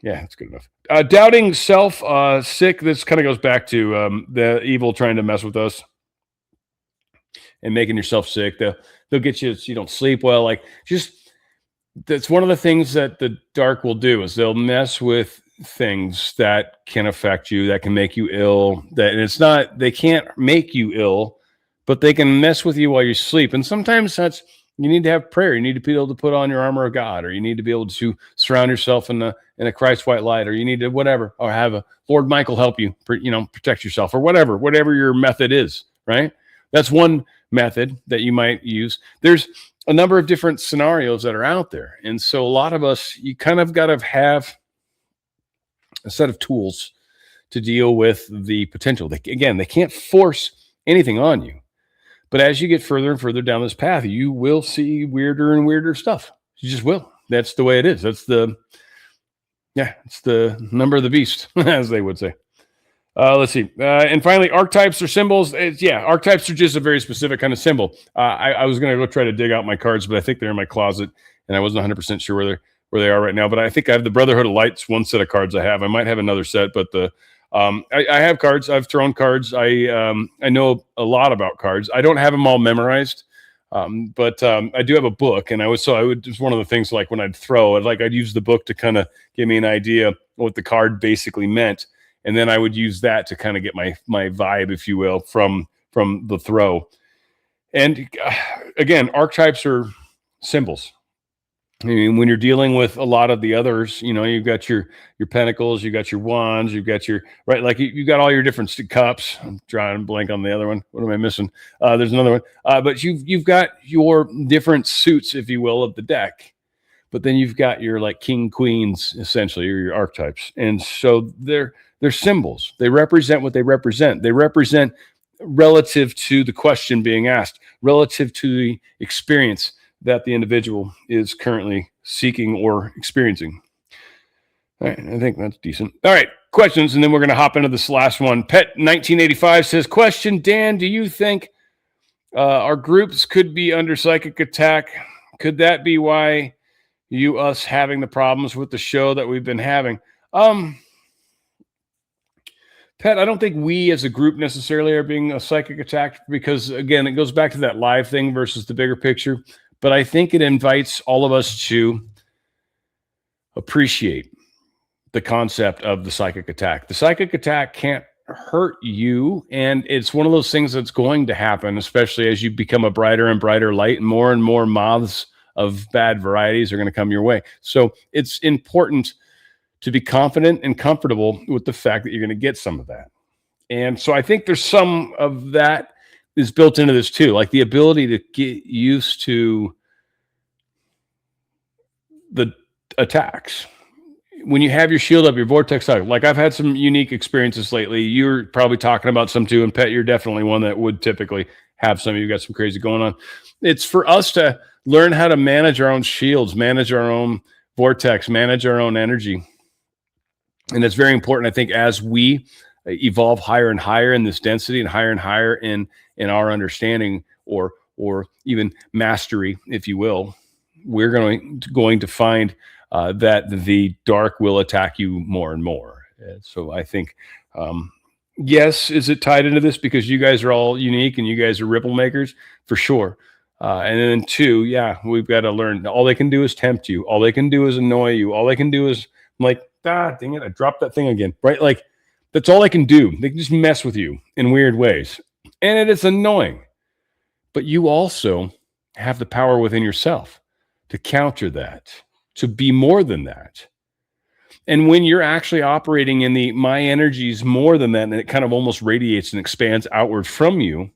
Yeah, that's good enough. Doubting self, sick. This kind of goes back to the evil trying to mess with us and making yourself sick. They'll get you so you don't sleep well. Like just that's one of the things that the dark will do is they'll mess with things that can affect you, that can make you ill. And it's not they can't make you ill, but they can mess with you while you sleep. And sometimes that's you need to have prayer. You need to be able to put on your armor of God, or you need to be able to surround yourself in a Christ white light, or you need to whatever, or have a Lord Michael help you, protect yourself, or whatever your method is. Right? That's one method that you might use. There's a number of different scenarios that are out there, and so a lot of us, you kind of got to have a set of tools to deal with the potential. They can't force anything on you. But as you get further and further down this path, you will see weirder and weirder stuff. You just will. That's the way it is. It's the number of the beast, as they would say. Let's see. And finally, archetypes or symbols. Archetypes are just a very specific kind of symbol. I was going to go try to dig out my cards, but I think they're in my closet, and I wasn't 100% sure where they are right now. But I think I have the Brotherhood of Light's one set of cards I have. I might have another set, but I have cards. I've thrown cards. I know a lot about cards. I don't have them all memorized, but I do have a book, and it's one of the things like when I'd throw it, I'd use the book to kind of give me an idea what the card basically meant, and then I would use that to kind of get my vibe, if you will, from the throw. And again, archetypes are symbols. I mean, when you're dealing with a lot of the others, you've got your pentacles, you've got your wands, you've got your right, like you got all your different cups. I'm trying to blank on the other one. What am I missing? There's another one. But you've got your different suits, if you will, of the deck. But then you've got your like king, queens, essentially, or your archetypes. And so they're symbols. They represent what they represent. They represent relative to the question being asked, relative to the experience that the individual is currently seeking or experiencing. All right, I think that's decent. All right, questions, and then we're going to hop into this last one. Pet1985 says, question, Dan, do you think our groups could be under psychic attack? Could that be why us having the problems with the show that we've been having? Pet, I don't think we as a group necessarily are being a psychic attack because, again, it goes back to that live thing versus the bigger picture. But I think it invites all of us to appreciate the concept of the psychic attack. The psychic attack can't hurt you, and it's one of those things that's going to happen, especially as you become a brighter and brighter light, and more moths of bad varieties are going to come your way. So it's important to be confident and comfortable with the fact that you're going to get some of that. And so I think there's some of that is built into this too, like the ability to get used to the attacks. When you have your shield up, your vortex up, like I've had some unique experiences lately. You're probably talking about some too, and Pet, you're definitely one that would typically have some. You've got some crazy going on. It's for us to learn how to manage our own shields, manage our own vortex, manage our own energy. And it's very important, I think, as we evolve higher and higher in this density and higher in our understanding or even mastery, if you will, we're going to find that the dark will attack you more and more. So I think, yes, is it tied into this because you guys are all unique and you guys are ripple makers? For sure. And then two, yeah, we've got to learn. All they can do is tempt you. All they can do is annoy you. All they can do is like, dang it, I dropped that thing again, right? Like, that's all they can do. They can just mess with you in weird ways. And it is annoying. But you also have the power within yourself to counter that, to be more than that. And when you're actually operating in the my energy is more than that, and it kind of almost radiates and expands outward from you,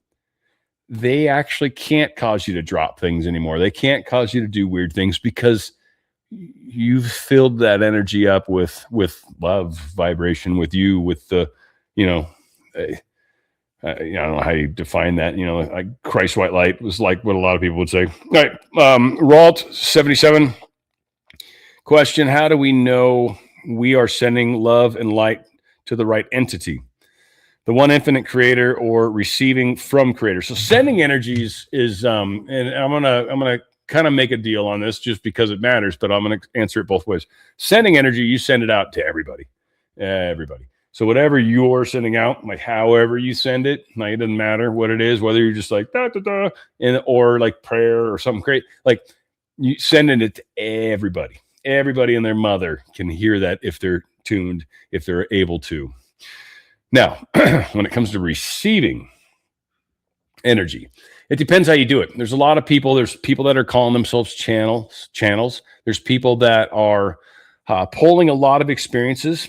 they actually can't cause you to drop things anymore. They can't cause you to do weird things because you've filled that energy up with love vibration with you, with the, I don't know how you define that, like Christ white light was like what a lot of people would say. All right. Ralt 77 question. How do we know we are sending love and light to the right entity, the one infinite creator, or receiving from creator. So sending energies is and I'm gonna kind of make a deal on this just because it matters, but I'm gonna answer it both ways. Sending energy, you send it out to everybody. So whatever you're sending out, like however you send it, like it doesn't matter what it is, whether you're just like da da da, or like prayer or something great, like you sending it to everybody. Everybody and their mother can hear that if they're tuned, if they're able to. Now, when it comes to receiving energy, it depends how you do it. There's a lot of people. There's people that are calling themselves channels. There's people that are pulling a lot of experiences,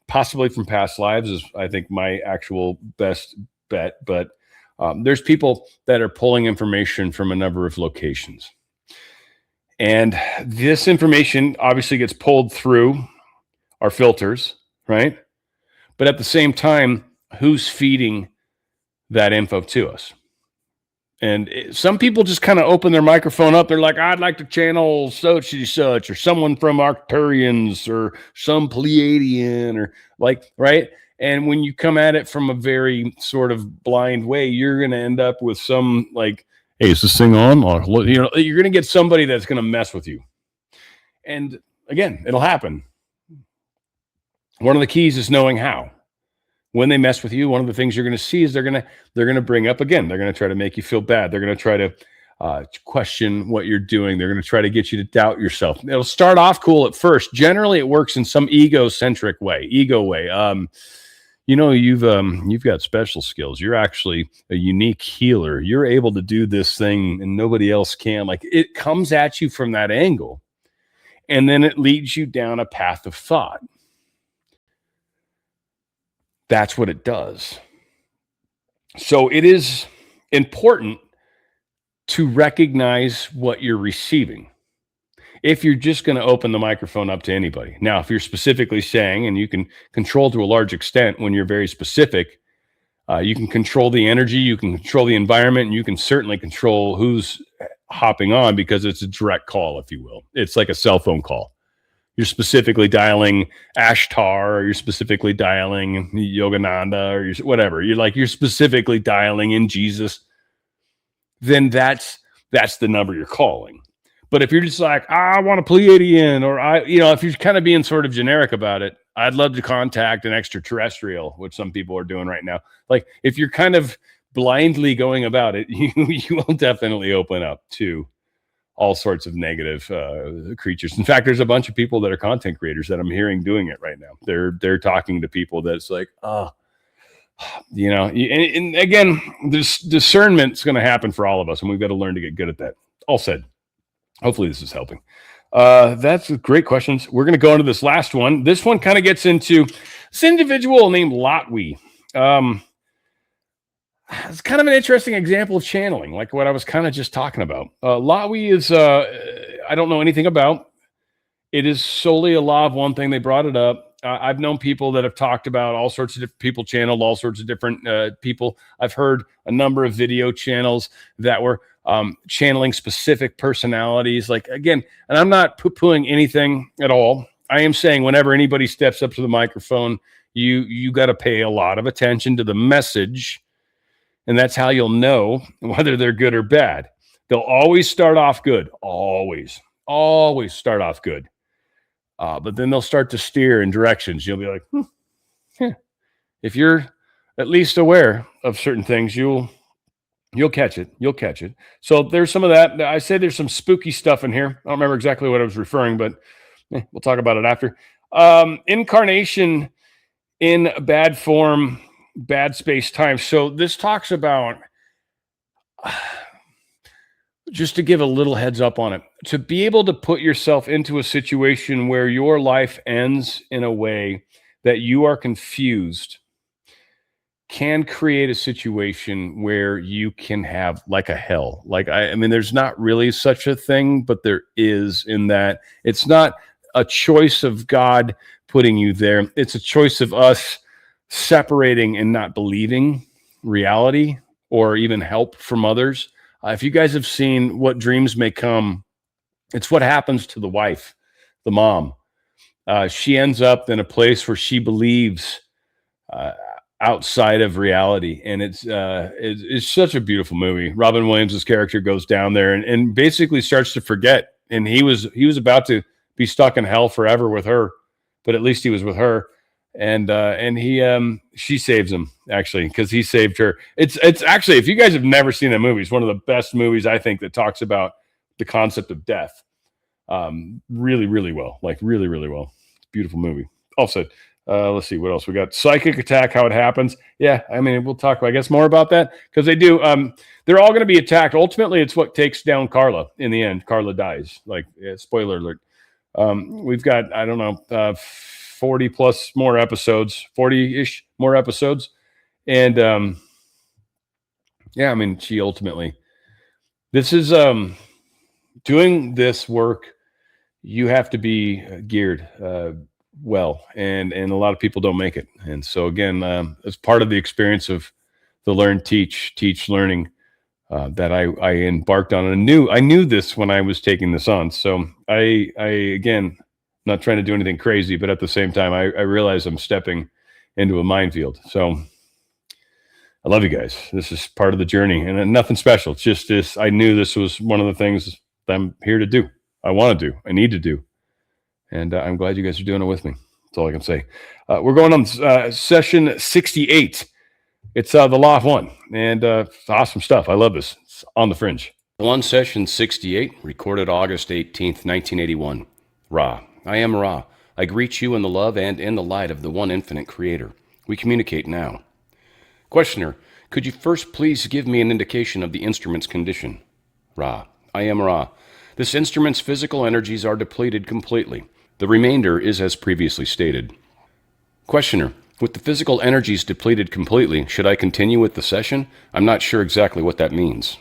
possibly from past lives, is I think my actual best bet. But there's people that are pulling information from a number of locations. And this information obviously gets pulled through our filters, right? But at the same time, who's feeding that info to us? And some people just kind of open their microphone up. They're like, I'd like to channel such and such, or someone from Arcturians, or some Pleiadian, or like, right? And when you come at it from a very sort of blind way, you're going to end up with some like, hey, is this thing on? You know, you're going to get somebody that's going to mess with you. And again, it'll happen. One of the keys is knowing how. When they mess with you, one of the things you're going to see is they're going to bring up again. They're going to try to make you feel bad. They're going to try to question what you're doing. They're going to try to get you to doubt yourself. It'll start off cool at first. Generally, it works in some ego way. You know, you've got special skills. You're actually a unique healer. You're able to do this thing and nobody else can. Like, it comes at you from that angle, and then it leads you down a path of thought. That's what it does. So it is important to recognize what you're receiving. If you're just going to open the microphone up to anybody. Now, if you're specifically saying, and you can control to a large extent when you're very specific, you can control the energy, you can control the environment, and you can certainly control who's hopping on, because it's a direct call, if you will. It's like a cell phone call. You're specifically dialing Ashtar, or you're specifically dialing Yogananda, or whatever. You're specifically dialing in Jesus. Then that's the number you're calling. But if you're just like, I want a Pleiadian, or if you're kind of being sort of generic about it, I'd love to contact an extraterrestrial, which some people are doing right now. Like, if you're kind of blindly going about it, you will definitely open up to all sorts of negative creatures. In fact, there's a bunch of people that are content creators that I'm hearing doing it right now. They're talking to people that's like, and again, this discernment's going to happen for all of us, and we've got to learn to get good at that. All said, hopefully this is helping. That's great questions. We're going to go into this last one. This one kind of gets into this individual named Lotwi. It's kind of an interesting example of channeling, like what I was kind of just talking about. Lotwi is, I don't know anything about. It is solely a law of one thing. They brought it up. I've known people that have talked about all sorts of different people channeled, all sorts of different people. I've heard a number of video channels that were channeling specific personalities. Like, again, and I'm not poo-pooing anything at all. I am saying whenever anybody steps up to the microphone, you got to pay a lot of attention to the message. And that's how you'll know whether they're good or bad. They'll always start off good. Always start off good. But then they'll start to steer in directions. You'll be like, If you're at least aware of certain things, you'll catch it. You'll catch it. So there's some of that. I said there's some spooky stuff in here. I don't remember exactly what I was referring, but we'll talk about it after. Incarnation in bad form, bad space time. So this talks about, just to give a little heads up on it, to be able to put yourself into a situation where your life ends in a way that you are confused can create a situation where you can have like a hell. Like, I mean, there's not really such a thing, but there is, in that it's not a choice of God putting you there. It's a choice of us separating and not believing reality or even help from others. If you guys have seen What Dreams May Come, it's what happens to the wife, the mom. She ends up in a place where she believes uh, outside of reality, and it's such a beautiful movie. Robin Williams' character goes down there and basically starts to forget, and he was about to be stuck in hell forever with her, but at least he was with her, and she saves him actually because he saved her. It's actually, if you guys have never seen that movie, it's one of the best movies I think that talks about the concept of death. Really, really well, like really, really well. Beautiful movie. Also, let's see what else we got. Psychic attack, how it happens. Yeah, I mean, we'll talk, I guess, more about that because they do. They're all going to be attacked. Ultimately, it's what takes down Carla in the end. Carla dies. Like, spoiler alert. We've got, I don't know, 40 plus more episodes, 40-ish more episodes. And yeah, I mean, she ultimately, this is doing this work. You have to be geared well, and a lot of people don't make it. And so again, as part of the experience of the learn, teach, learning that I embarked on, and I knew this when I was taking this on. So I again, not trying to do anything crazy, but at the same time, I realize I'm stepping into a minefield. So I love you guys. This is part of the journey, and nothing special. It's just this. I knew this was one of the things that I'm here to do. I want to do. I need to do. And I'm glad you guys are doing it with me. That's all I can say. We're going on session 68. It's the Law of One. And awesome stuff. I love this. It's on the Fringe. On session 68, recorded August 18th, 1981. Ra. I am Ra. I greet you in the love and in the light of the one infinite creator. We communicate now. Questioner. Could you first please give me an indication of the instrument's condition? Ra. I am Ra. This instrument's physical energies are depleted completely. The remainder is as previously stated. Questioner, with the physical energies depleted completely, should I continue with the session? I'm not sure exactly what that means.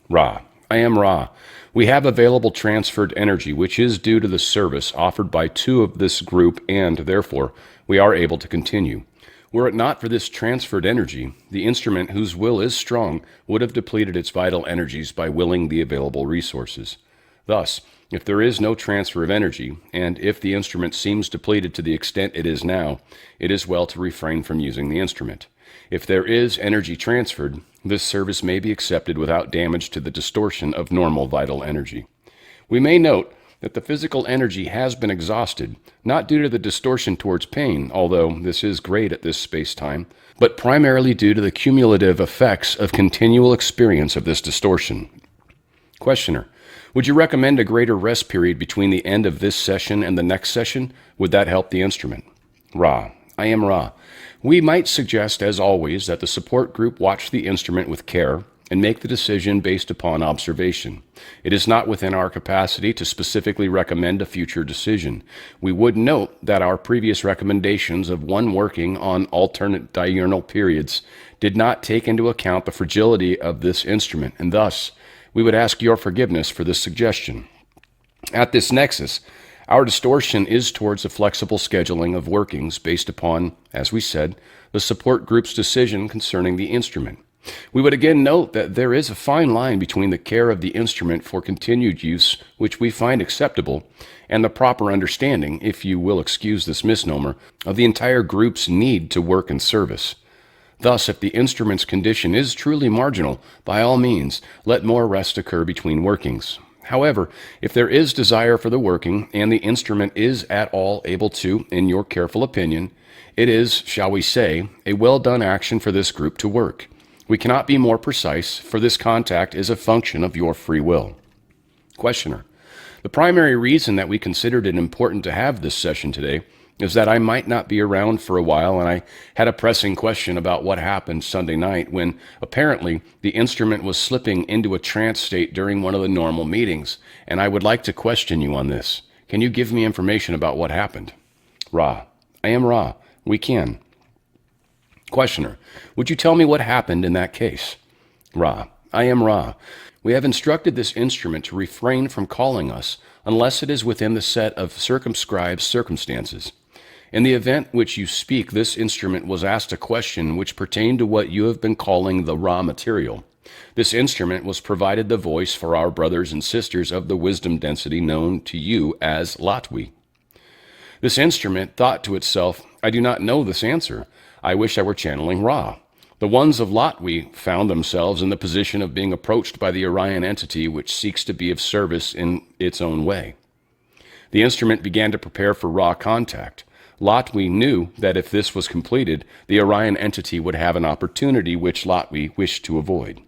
Ra, I am Ra. We have available transferred energy, which is due to the service offered by two of this group, and therefore, we are able to continue. Were it not for this transferred energy, the instrument, whose will is strong, would have depleted its vital energies by willing the available resources. Thus, if there is no transfer of energy, and if the instrument seems depleted to the extent it is now, it is well to refrain from using the instrument. If there is energy transferred, this service may be accepted without damage to the distortion of normal vital energy. We may note that the physical energy has been exhausted, not due to the distortion towards pain, although this is great at this space-time, but primarily due to the cumulative effects of continual experience of this distortion. Questioner, would you recommend a greater rest period between the end of this session and the next session? Would that help the instrument? Ra. I am Ra. We might suggest, as always, that the support group watch the instrument with care and make the decision based upon observation. It is not within our capacity to specifically recommend a future decision. We would note that our previous recommendations of one working on alternate diurnal periods did not take into account the fragility of this instrument, and thus, we would ask your forgiveness for this suggestion. At this nexus, our distortion is towards a flexible scheduling of workings based upon, as we said, the support group's decision concerning the instrument. We would again note that there is a fine line between the care of the instrument for continued use, which we find acceptable, and the proper understanding, if you will excuse this misnomer, of the entire group's need to work in service. Thus, if the instrument's condition is truly marginal, by all means, let more rest occur between workings. However, if there is desire for the working, and the instrument is at all able to, in your careful opinion, it is, shall we say, a well-done action for this group to work. We cannot be more precise, for this contact is a function of your free will. Questioner, the primary reason that we considered it important to have this session today is that I might not be around for a while, and I had a pressing question about what happened Sunday night when apparently the instrument was slipping into a trance state during one of the normal meetings, and I would like to question you on this. Can you give me information about what happened? Ra. I am Ra. We can. Questioner. Would you tell me what happened in that case? Ra. I am Ra. We have instructed this instrument to refrain from calling us unless it is within the set of circumscribed circumstances. In the event which you speak, this instrument was asked a question which pertained to what you have been calling the raw material. This instrument was provided the voice for our brothers and sisters of the wisdom density known to you as Latwi. This instrument thought to itself, I do not know this answer. I wish I were channeling Ra. The ones of Lotwi found themselves in the position of being approached by the Orion entity which seeks to be of service in its own way. The instrument began to prepare for Ra contact. Lotwi knew that if this was completed, the Orion entity would have an opportunity which Lotwi wished to avoid.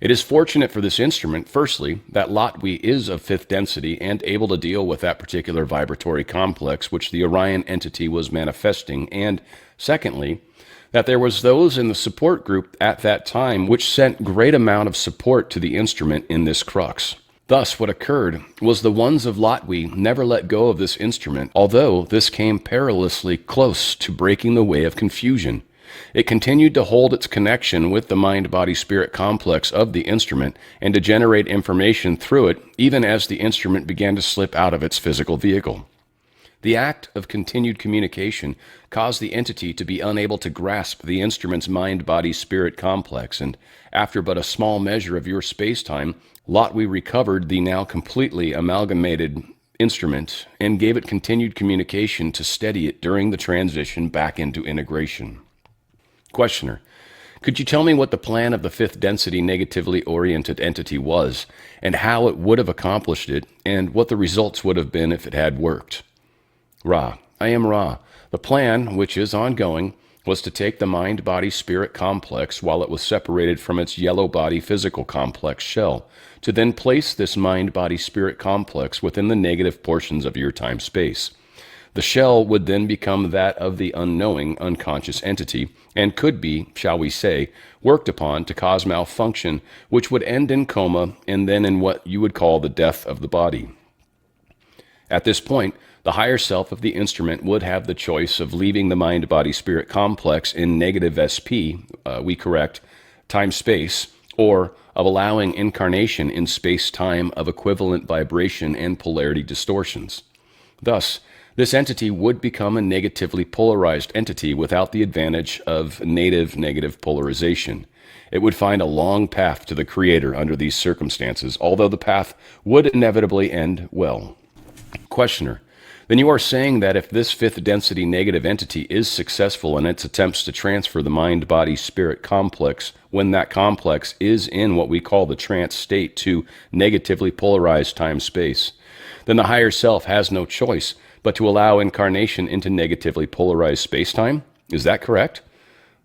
It is fortunate for this instrument, firstly, that Lotwi is of fifth density and able to deal with that particular vibratory complex which the Orion entity was manifesting, and secondly, that there was those in the support group at that time which sent great amount of support to the instrument in this crux. Thus, what occurred was the ones of Lotwi never let go of this instrument, although this came perilously close to breaking the way of confusion. It continued to hold its connection with the mind-body-spirit complex of the instrument and to generate information through it, even as the instrument began to slip out of its physical vehicle. The act of continued communication caused the entity to be unable to grasp the instrument's mind-body-spirit complex, and after but a small measure of your space-time, Lotwi recovered the now completely amalgamated instrument and gave it continued communication to steady it during the transition back into integration. Questioner: could you tell me what the plan of the fifth density negatively oriented entity was, and how it would have accomplished it, and what the results would have been if it had worked? Ra: I am Ra. The plan, which is ongoing, was to take the mind-body-spirit complex while it was separated from its yellow body physical complex shell, to then place this mind-body-spirit complex within the negative portions of your time-space. The shell would then become that of the unknowing, unconscious entity, and could be, shall we say, worked upon to cause malfunction, which would end in coma and then in what you would call the death of the body. At this point, the higher self of the instrument would have the choice of leaving the mind-body-spirit complex in negative SP, time-space, or of allowing incarnation in space-time of equivalent vibration and polarity distortions. Thus, this entity would become a negatively polarized entity without the advantage of native negative polarization. It would find a long path to the Creator under these circumstances, although the path would inevitably end well. Questioner: then you are saying that if this fifth density negative entity is successful in its attempts to transfer the mind-body-spirit complex, when that complex is in what we call the trance state to negatively polarized time-space, then the higher self has no choice but to allow incarnation into negatively polarized space-time? Is that correct?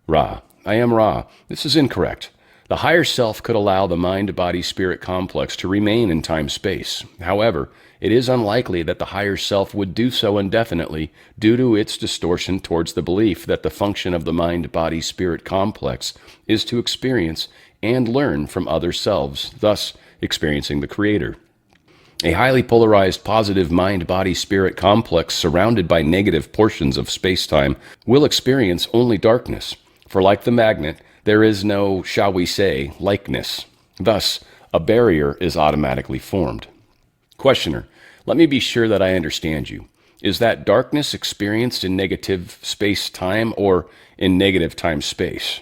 Ra: I am Ra. This is incorrect. The higher self could allow the mind-body-spirit complex to remain in time-space. However, it is unlikely that the higher self would do so indefinitely due to its distortion towards the belief that the function of the mind-body-spirit complex is to experience and learn from other selves, thus experiencing the Creator. A highly polarized positive mind-body-spirit complex surrounded by negative portions of space-time will experience only darkness, for like the magnet, there is no, shall we say, likeness. Thus, a barrier is automatically formed. Questioner: let me be sure that I understand you. Is that darkness experienced in negative space-time or in negative time-space?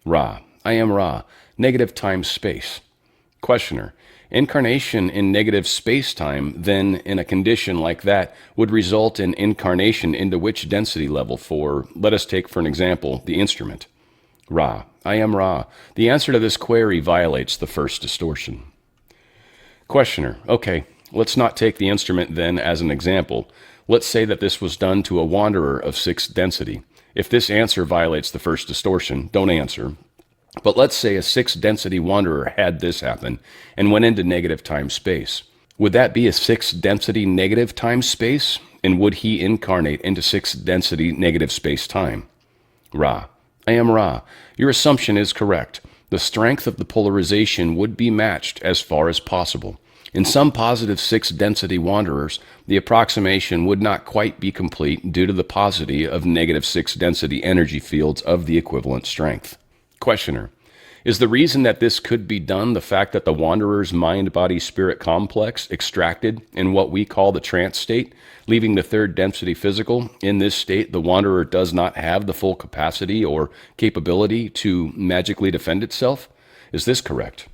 Ra: I am Ra. Negative time-space. Questioner: incarnation in negative space-time, then, in a condition like that, would result in incarnation into which density level for, let us take for an example, the instrument? Ra: I am Ra. The answer to this query violates the first distortion. Questioner: okay, let's not take the instrument then as an example. Let's say that this was done to a wanderer of sixth density. If this answer violates the first distortion, don't answer. But let's say a sixth density wanderer had this happen and went into negative time-space. Would that be a sixth density negative time-space? And would he incarnate into sixth density negative space-time? Ra: I am Ra. Your assumption is correct. The strength of the polarization would be matched as far as possible. In some positive sixth density wanderers, the approximation would not quite be complete due to the paucity of negative sixth density energy fields of the equivalent strength. Questioner: is the reason that this could be done the fact that the wanderer's mind-body-spirit complex extracted in what we call the trance state, leaving the third density physical? In this state, the wanderer does not have the full capacity or capability to magically defend itself? Is this correct?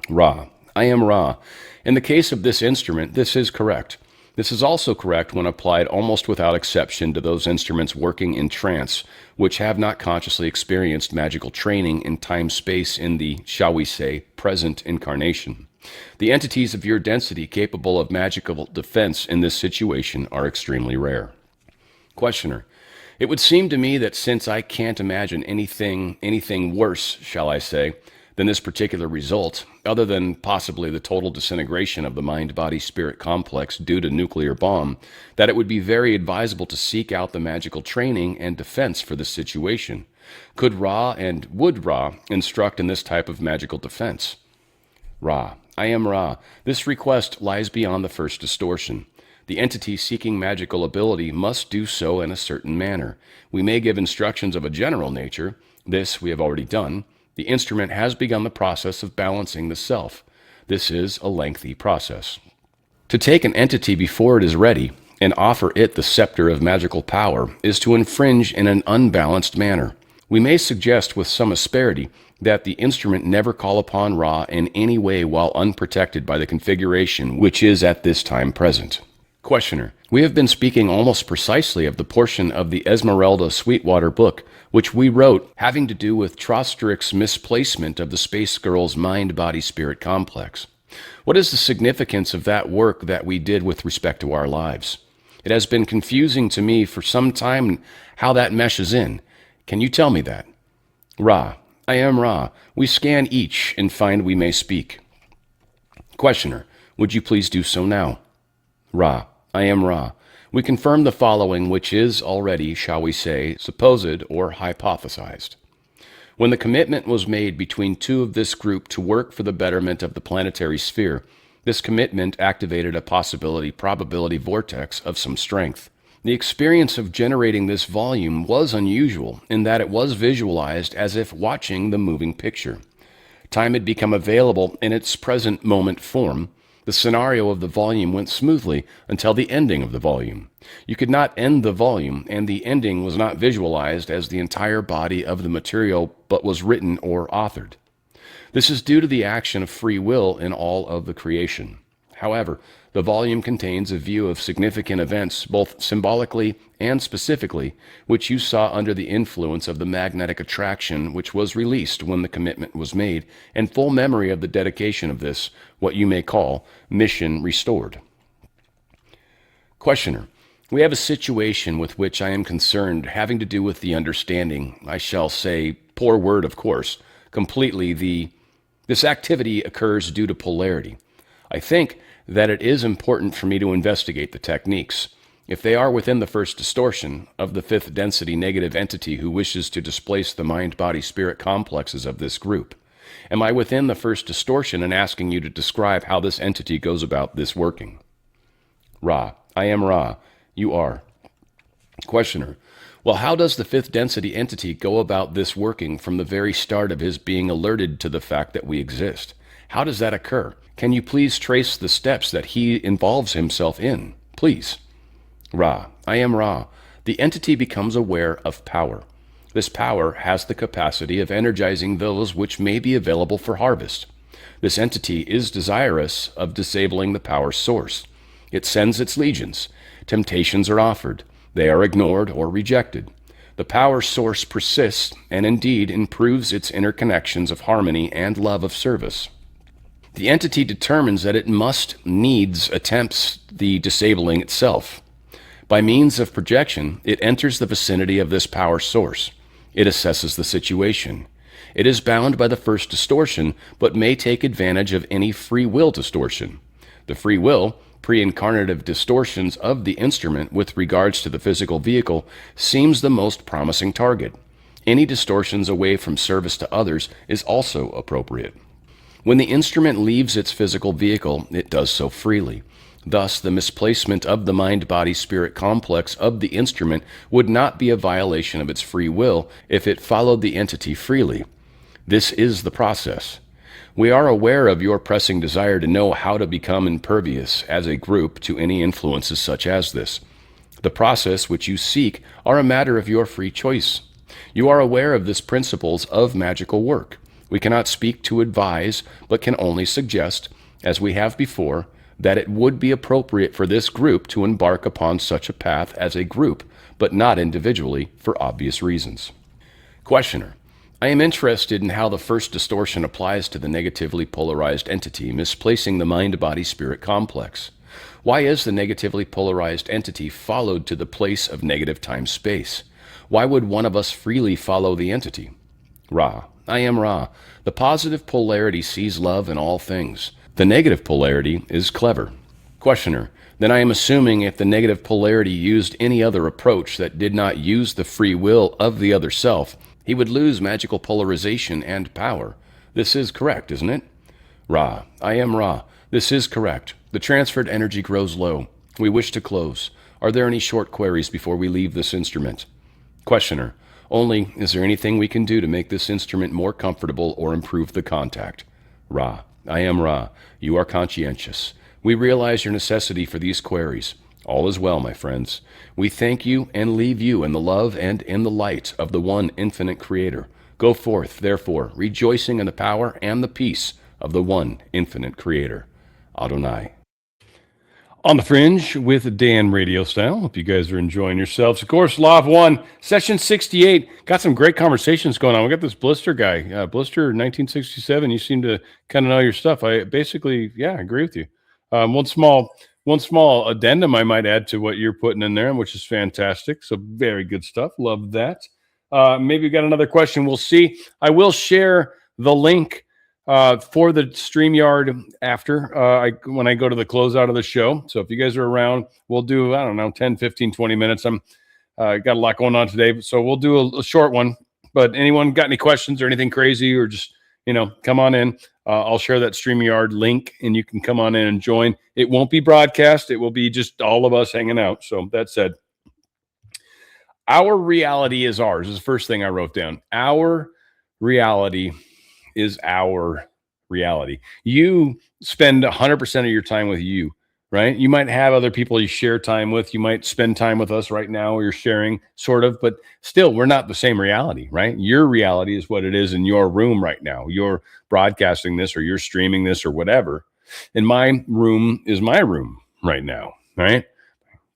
Ra: I am Ra. In the case of this instrument, this is correct. This is also correct when applied almost without exception to those instruments working in trance, which have not consciously experienced magical training in time-space in the, shall we say, present incarnation. The entities of your density capable of magical defense in this situation are extremely rare. Questioner: it would seem to me that since I can't imagine anything worse, shall I say, than this particular result, other than possibly the total disintegration of the mind-body-spirit complex due to nuclear bomb, that it would be very advisable to seek out the magical training and defense for this situation. Could Ra and would Ra instruct in this type of magical defense? Ra: I am Ra. This request lies beyond the first distortion. The entity seeking magical ability must do so in a certain manner. We may give instructions of a general nature. This we have already done. The instrument has begun the process of balancing the self. This is a lengthy process. To take an entity before it is ready and offer it the scepter of magical power is to infringe in an unbalanced manner. We may suggest with some asperity that the instrument never call upon Ra in any way while unprotected by the configuration which is at this time present. Questioner: we have been speaking almost precisely of the portion of the Esmeralda Sweetwater book which we wrote having to do with Trostrick's misplacement of the space girl's mind-body-spirit complex. What is the significance of that work that we did with respect to our lives? It has been confusing to me for some time how that meshes in. Can you tell me that? Ra: I am Ra. We scan each and find we may speak. Questioner: would you please do so now? Ra: I am Ra. We confirm the following, which is already, shall we say, supposed or hypothesized. When the commitment was made between two of this group to work for the betterment of the planetary sphere, this commitment activated a possibility-probability vortex of some strength. The experience of generating this volume was unusual in that it was visualized as if watching the moving picture. Time had become available in its present moment form. The scenario of the volume went smoothly until the ending of the volume. You could not end the volume, and the ending was not visualized as the entire body of the material, but was written or authored. This is due to the action of free will in all of the creation. However, the volume contains a view of significant events, both symbolically and specifically, which you saw under the influence of the magnetic attraction which was released when the commitment was made, and full memory of the dedication of this, what you may call, mission restored. Questioner: we have a situation with which I am concerned having to do with the understanding, I shall say, poor word of course, completely this activity occurs due to polarity. I think that it is important for me to investigate the techniques. If they are within the first distortion of the fifth density negative entity who wishes to displace the mind-body-spirit complexes of this group, am I within the first distortion in asking you to describe how this entity goes about this working? Ra: I am Ra. You are. Questioner: well, how does the fifth density entity go about this working from the very start of his being alerted to the fact that we exist? How does that occur? Can you please trace the steps that he involves himself in? Please. Ra: I am Ra. The entity becomes aware of power. This power has the capacity of energizing those which may be available for harvest. This entity is desirous of disabling the power source. It sends its legions. Temptations are offered. They are ignored or rejected. The power source persists and indeed improves its interconnections of harmony and love of service. The entity determines that it needs attempts the disabling itself. By means of projection, it enters the vicinity of this power source. It assesses the situation. It is bound by the first distortion, but may take advantage of any free will distortion. The free will, pre-incarnative distortions of the instrument with regards to the physical vehicle seems the most promising target. Any distortions away from service to others is also appropriate. When the instrument leaves its physical vehicle, it does so freely. Thus, the misplacement of the mind-body-spirit complex of the instrument would not be a violation of its free will if it followed the entity freely. This is the process. We are aware of your pressing desire to know how to become impervious as a group to any influences such as this. The process which you seek are a matter of your free choice. You are aware of this principles of magical work. We cannot speak to advise, but can only suggest, as we have before, that it would be appropriate for this group to embark upon such a path as a group, but not individually for obvious reasons. Questioner: I am interested in how the first distortion applies to the negatively polarized entity, misplacing the mind-body-spirit complex. Why is the negatively polarized entity followed to the place of negative time-space? Why would one of us freely follow the entity? Ra: I am Ra. The positive polarity sees love in all things. The negative polarity is clever. Questioner: Then I am assuming if the negative polarity used any other approach that did not use the free will of the other self, he would lose magical polarization and power. This is correct, isn't it? Ra: I am Ra. This is correct. The transferred energy grows low. We wish to close. Are there any short queries before we leave this instrument? Questioner: Only, is there anything we can do to make this instrument more comfortable or improve the contact? Ra: I am Ra. You are conscientious. We realize your necessity for these queries. All is well, my friends. We thank you and leave you in the love and in the light of the one infinite Creator. Go forth, therefore, rejoicing in the power and the peace of the one infinite Creator. Adonai. On the Fringe with Dan RadioStyle. Hope you guys are enjoying yourselves. Of course, Law of One, session 68. Got some great conversations going on. We got this Blister guy, Blister 1967. You seem to kind of know your stuff. I basically, I agree with you. One small addendum I might add to what you're putting in there, which is fantastic. So very good stuff. Love that. Maybe we got another question. We'll see. I will share the link for the StreamYard after when I go to the closeout of the show. So if you guys are around, we'll do, 10, 15, 20 minutes. I'm got a lot going on today, so we'll do a short one. But anyone got any questions or anything crazy, or just, come on in. I'll share that StreamYard link and you can come on in and join. It won't be broadcast. It will be just all of us hanging out. So that said, our reality is ours. This is the first thing I wrote down. Our reality is our reality. You spend 100% of your time with you, right? You might have other people you share time with. You might spend time with us right now, or you're sharing sort of, but still we're not the same reality, right? Your reality is what it is in your room right now. You're broadcasting this, or you're streaming this, or whatever. And my room is my room right now, right?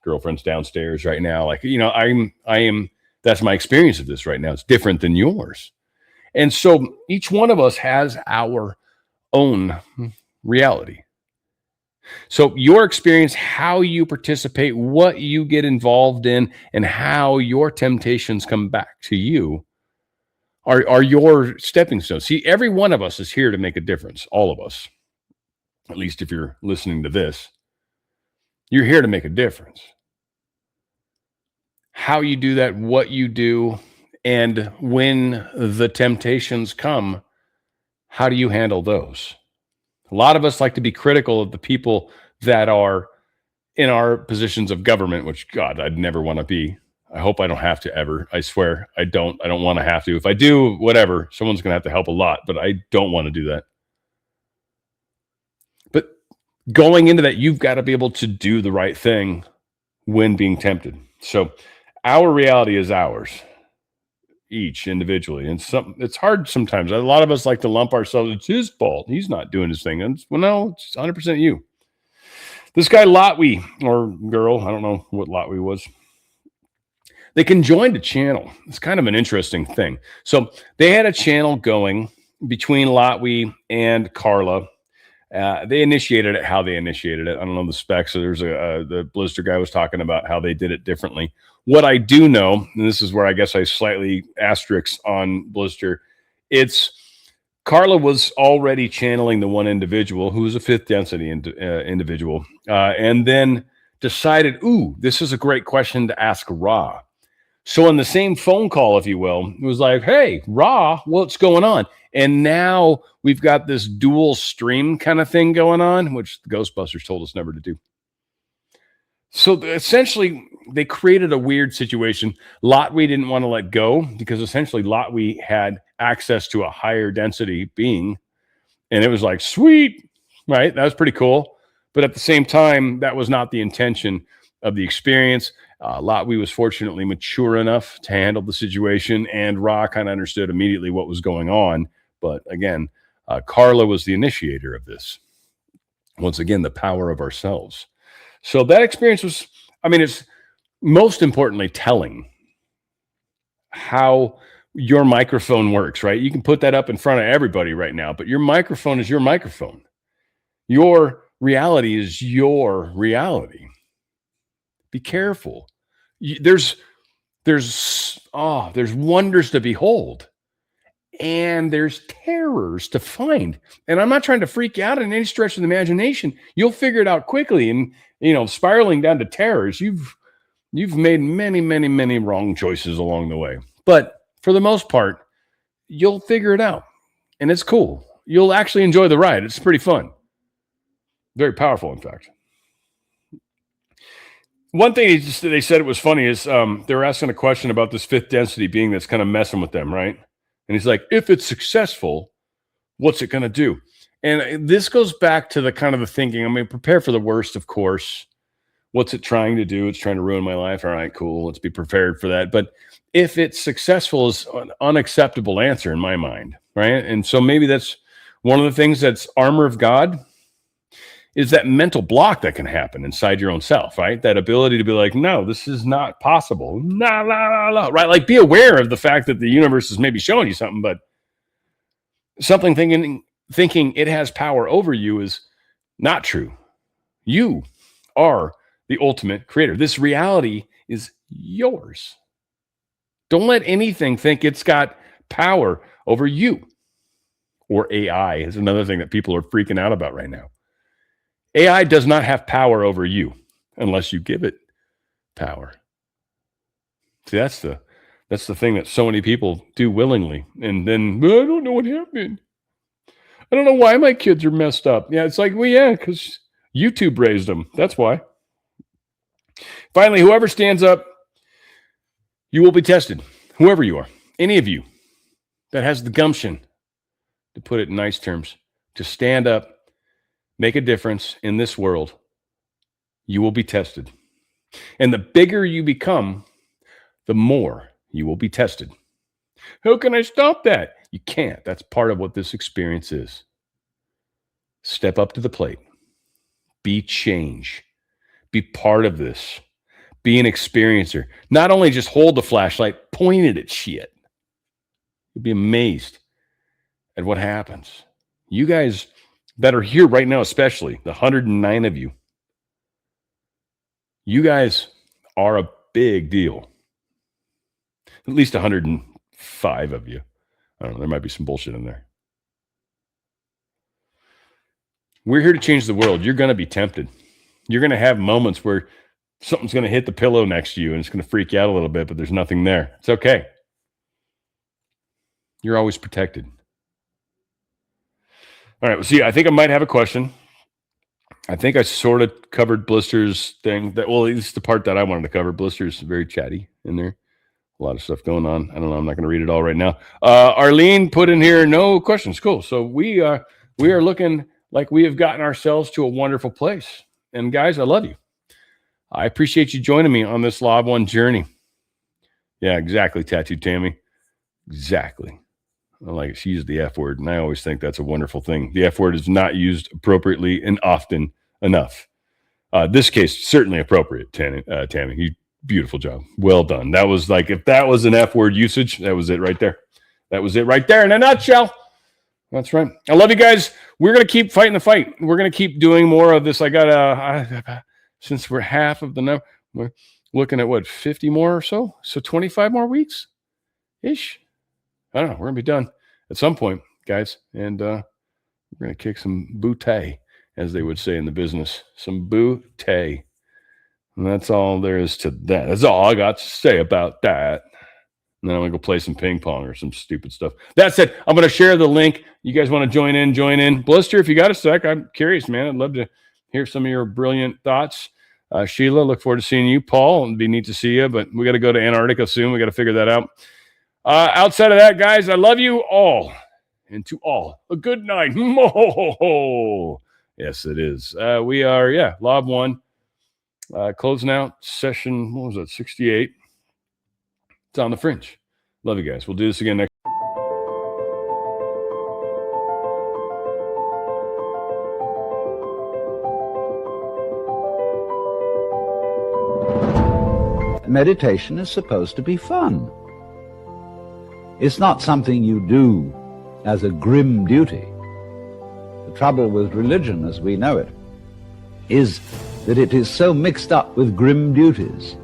Girlfriend's downstairs right now. Like, I am, that's my experience of this right now. It's different than yours. And so each one of us has our own reality. So your experience, how you participate, what you get involved in, and how your temptations come back to you are your stepping stones. See, every one of us is here to make a difference. All of us. At least if you're listening to this, you're here to make a difference. How you do that, what you do, and when the temptations come, how do you handle those? A lot of us like to be critical of the people that are in our positions of government, which, God, I'd never want to be. I hope I don't have to ever. I swear I don't want to have to. If I do, whatever, someone's going to have to help a lot, but I don't want to do that. But going into that, you've got to be able to do the right thing when being tempted. So our reality is ours, each individually. And it's hard sometimes. A lot of us like to lump ourselves, it's his fault. He's not doing his thing. And well, no, it's 100% you. This guy Lotwe, or girl, I don't know what Lotwe was. They conjoined a channel. It's kind of an interesting thing. So they had a channel going between Lotwe and Carla. They initiated it how they initiated it. I don't know the specs. So there's the Blister guy was talking about how they did it differently. What I do know, and this is where I guess I slightly asterisk on Blister, it's Carla was already channeling the one individual who was a fifth density individual, and then decided, this is a great question to ask Ra. So in the same phone call, if you will, it was like, hey, Ra, what's going on? And now we've got this dual stream kind of thing going on, which the Ghostbusters told us never to do. So essentially, they created a weird situation. Lotwe didn't want to let go because essentially Lotwe had access to a higher density being. And it was like, sweet, right? That was pretty cool. But at the same time, that was not the intention of the experience. Lotwe was fortunately mature enough to handle the situation, and Ra kind of understood immediately what was going on. But again, Carla was the initiator of this. Once again, the power of ourselves. So that experience was, it's most importantly telling how your microphone works, right? You can put that up in front of everybody right now, but your microphone is your microphone. Your reality is your reality. Be careful. There's wonders to behold, and there's terrors to find. And I'm not trying to freak you out in any stretch of the imagination. You'll figure it out quickly. And spiraling down to terrors, you've made many, many, many wrong choices along the way. But for the most part, you'll figure it out, and it's cool. You'll actually enjoy the ride. It's pretty fun. Very powerful, in fact. One thing they said it was funny is they were asking a question about this fifth density being that's kind of messing with them, right? And he's like, if it's successful, what's it going to do? And this goes back to the kind of the thinking. Prepare for the worst, of course. What's it trying to do? It's trying to ruin my life. All right, cool. Let's be prepared for that. But if it's successful is an unacceptable answer in my mind, right? And so maybe that's one of the things that's armor of God, is that mental block that can happen inside your own self, right? That ability to be like, no, this is not possible. La, la, la, la, right? Like, be aware of the fact that the universe is maybe showing you something, but something thinking it has power over you is not true. You are the ultimate creator. This reality is yours. Don't let anything think it's got power over you. Or AI is another thing that people are freaking out about right now. AI does not have power over you unless you give it power. See, that's the thing that so many people do willingly. And then, I don't know what happened. I don't know why my kids are messed up. Yeah, it's like, well, yeah, because YouTube raised them. That's why. Finally, whoever stands up, you will be tested. Whoever you are, any of you that has the gumption, to put it in nice terms, to stand up, make a difference in this world, you will be tested. And the bigger you become, the more you will be tested. How can I stop that? You can't. That's part of what this experience is. Step up to the plate. Be change. Be part of this. Be an experiencer. Not only just hold the flashlight, point it at shit. You'll be amazed at what happens. You guys that are here right now, especially the 109 of you, you guys are a big deal. At least 105 of you. I don't know, there might be some bullshit in there. We're here to change the world. You're going to be tempted. You're going to have moments where something's going to hit the pillow next to you and it's going to freak you out a little bit, but there's nothing there. It's okay. You're always protected. All right. Well, see, I think I might have a question. I think I sort of covered Blister's thing. At least the part that I wanted to cover. Blister's very chatty in there. A lot of stuff going on. I don't know. I'm not going to read it all right now. Arlene put in here, no questions. Cool. So we are looking like we have gotten ourselves to a wonderful place. And guys, I love you. I appreciate you joining me on this Law of One journey. Yeah, exactly, Tattooed Tammy. Exactly. I like it. She used the F word, and I always think that's a wonderful thing. The F word is not used appropriately and often enough. This case, certainly appropriate, Tammy. You beautiful job. Well done. That was like, if that was an F word usage, that was it right there. That was it right there in a nutshell. That's right. I love you guys. We're going to keep fighting the fight. We're going to keep doing more of this. I got, since we're half of the number, we're looking at 50 more or so? So 25 more weeks ish. I don't know. We're going to be done at some point, guys. And we're going to kick some booty, as they would say in the business. Some booty. And that's all there is to that. That's all I got to say about that. And then I'm going to go play some ping pong or some stupid stuff. That said, I'm going to share the link. You guys want to join in. Blister, if you got a sec, I'm curious, man. I'd love to hear some of your brilliant thoughts. Sheila, look forward to seeing you. Paul, it'd be neat to see you, but we got to go to Antarctica soon. We got to figure that out. Outside of that, guys, I love you all. And to all, a good night. Yes, it is. We are, Law of One. Closing out session, 68? It's on the Fringe. Love you guys. We'll do this again next. meditation is supposed to be fun. It's not something you do as a grim duty. The trouble with religion as we know it is that it is so mixed up with grim duties.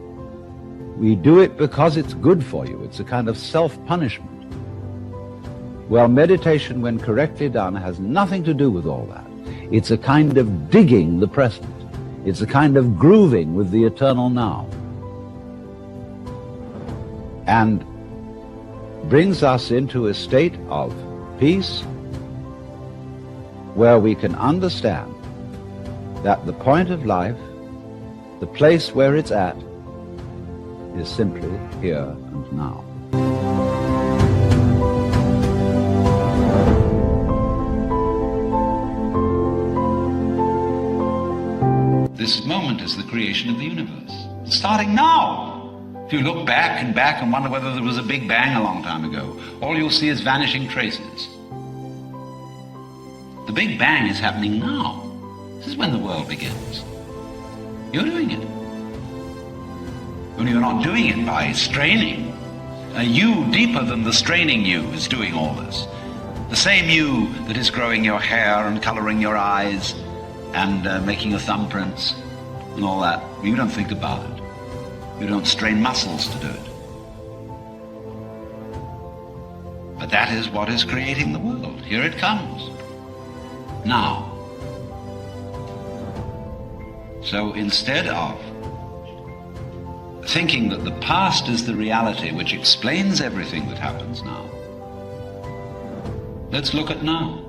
We do it because it's good for you. It's a kind of self-punishment. Well, meditation, when correctly done, has nothing to do with all that. It's a kind of digging the present. It's a kind of grooving with the eternal now. And brings us into a state of peace where we can understand that the point of life, the place where it's at, is simply here and now. This moment is the creation of the universe, starting now. If you look back and wonder whether there was a big bang a long time ago, all you'll see is vanishing traces. The big bang is happening now. This is when the world begins. You're doing it. Only you're not doing it by straining. A you deeper than the straining you is doing all this. The same you that is growing your hair and coloring your eyes and making your thumbprints and all that. You don't think about it. You don't strain muscles to do it. But that is what is creating the world. Here it comes. Now. So instead of thinking that the past is the reality which explains everything that happens now, let's look at now.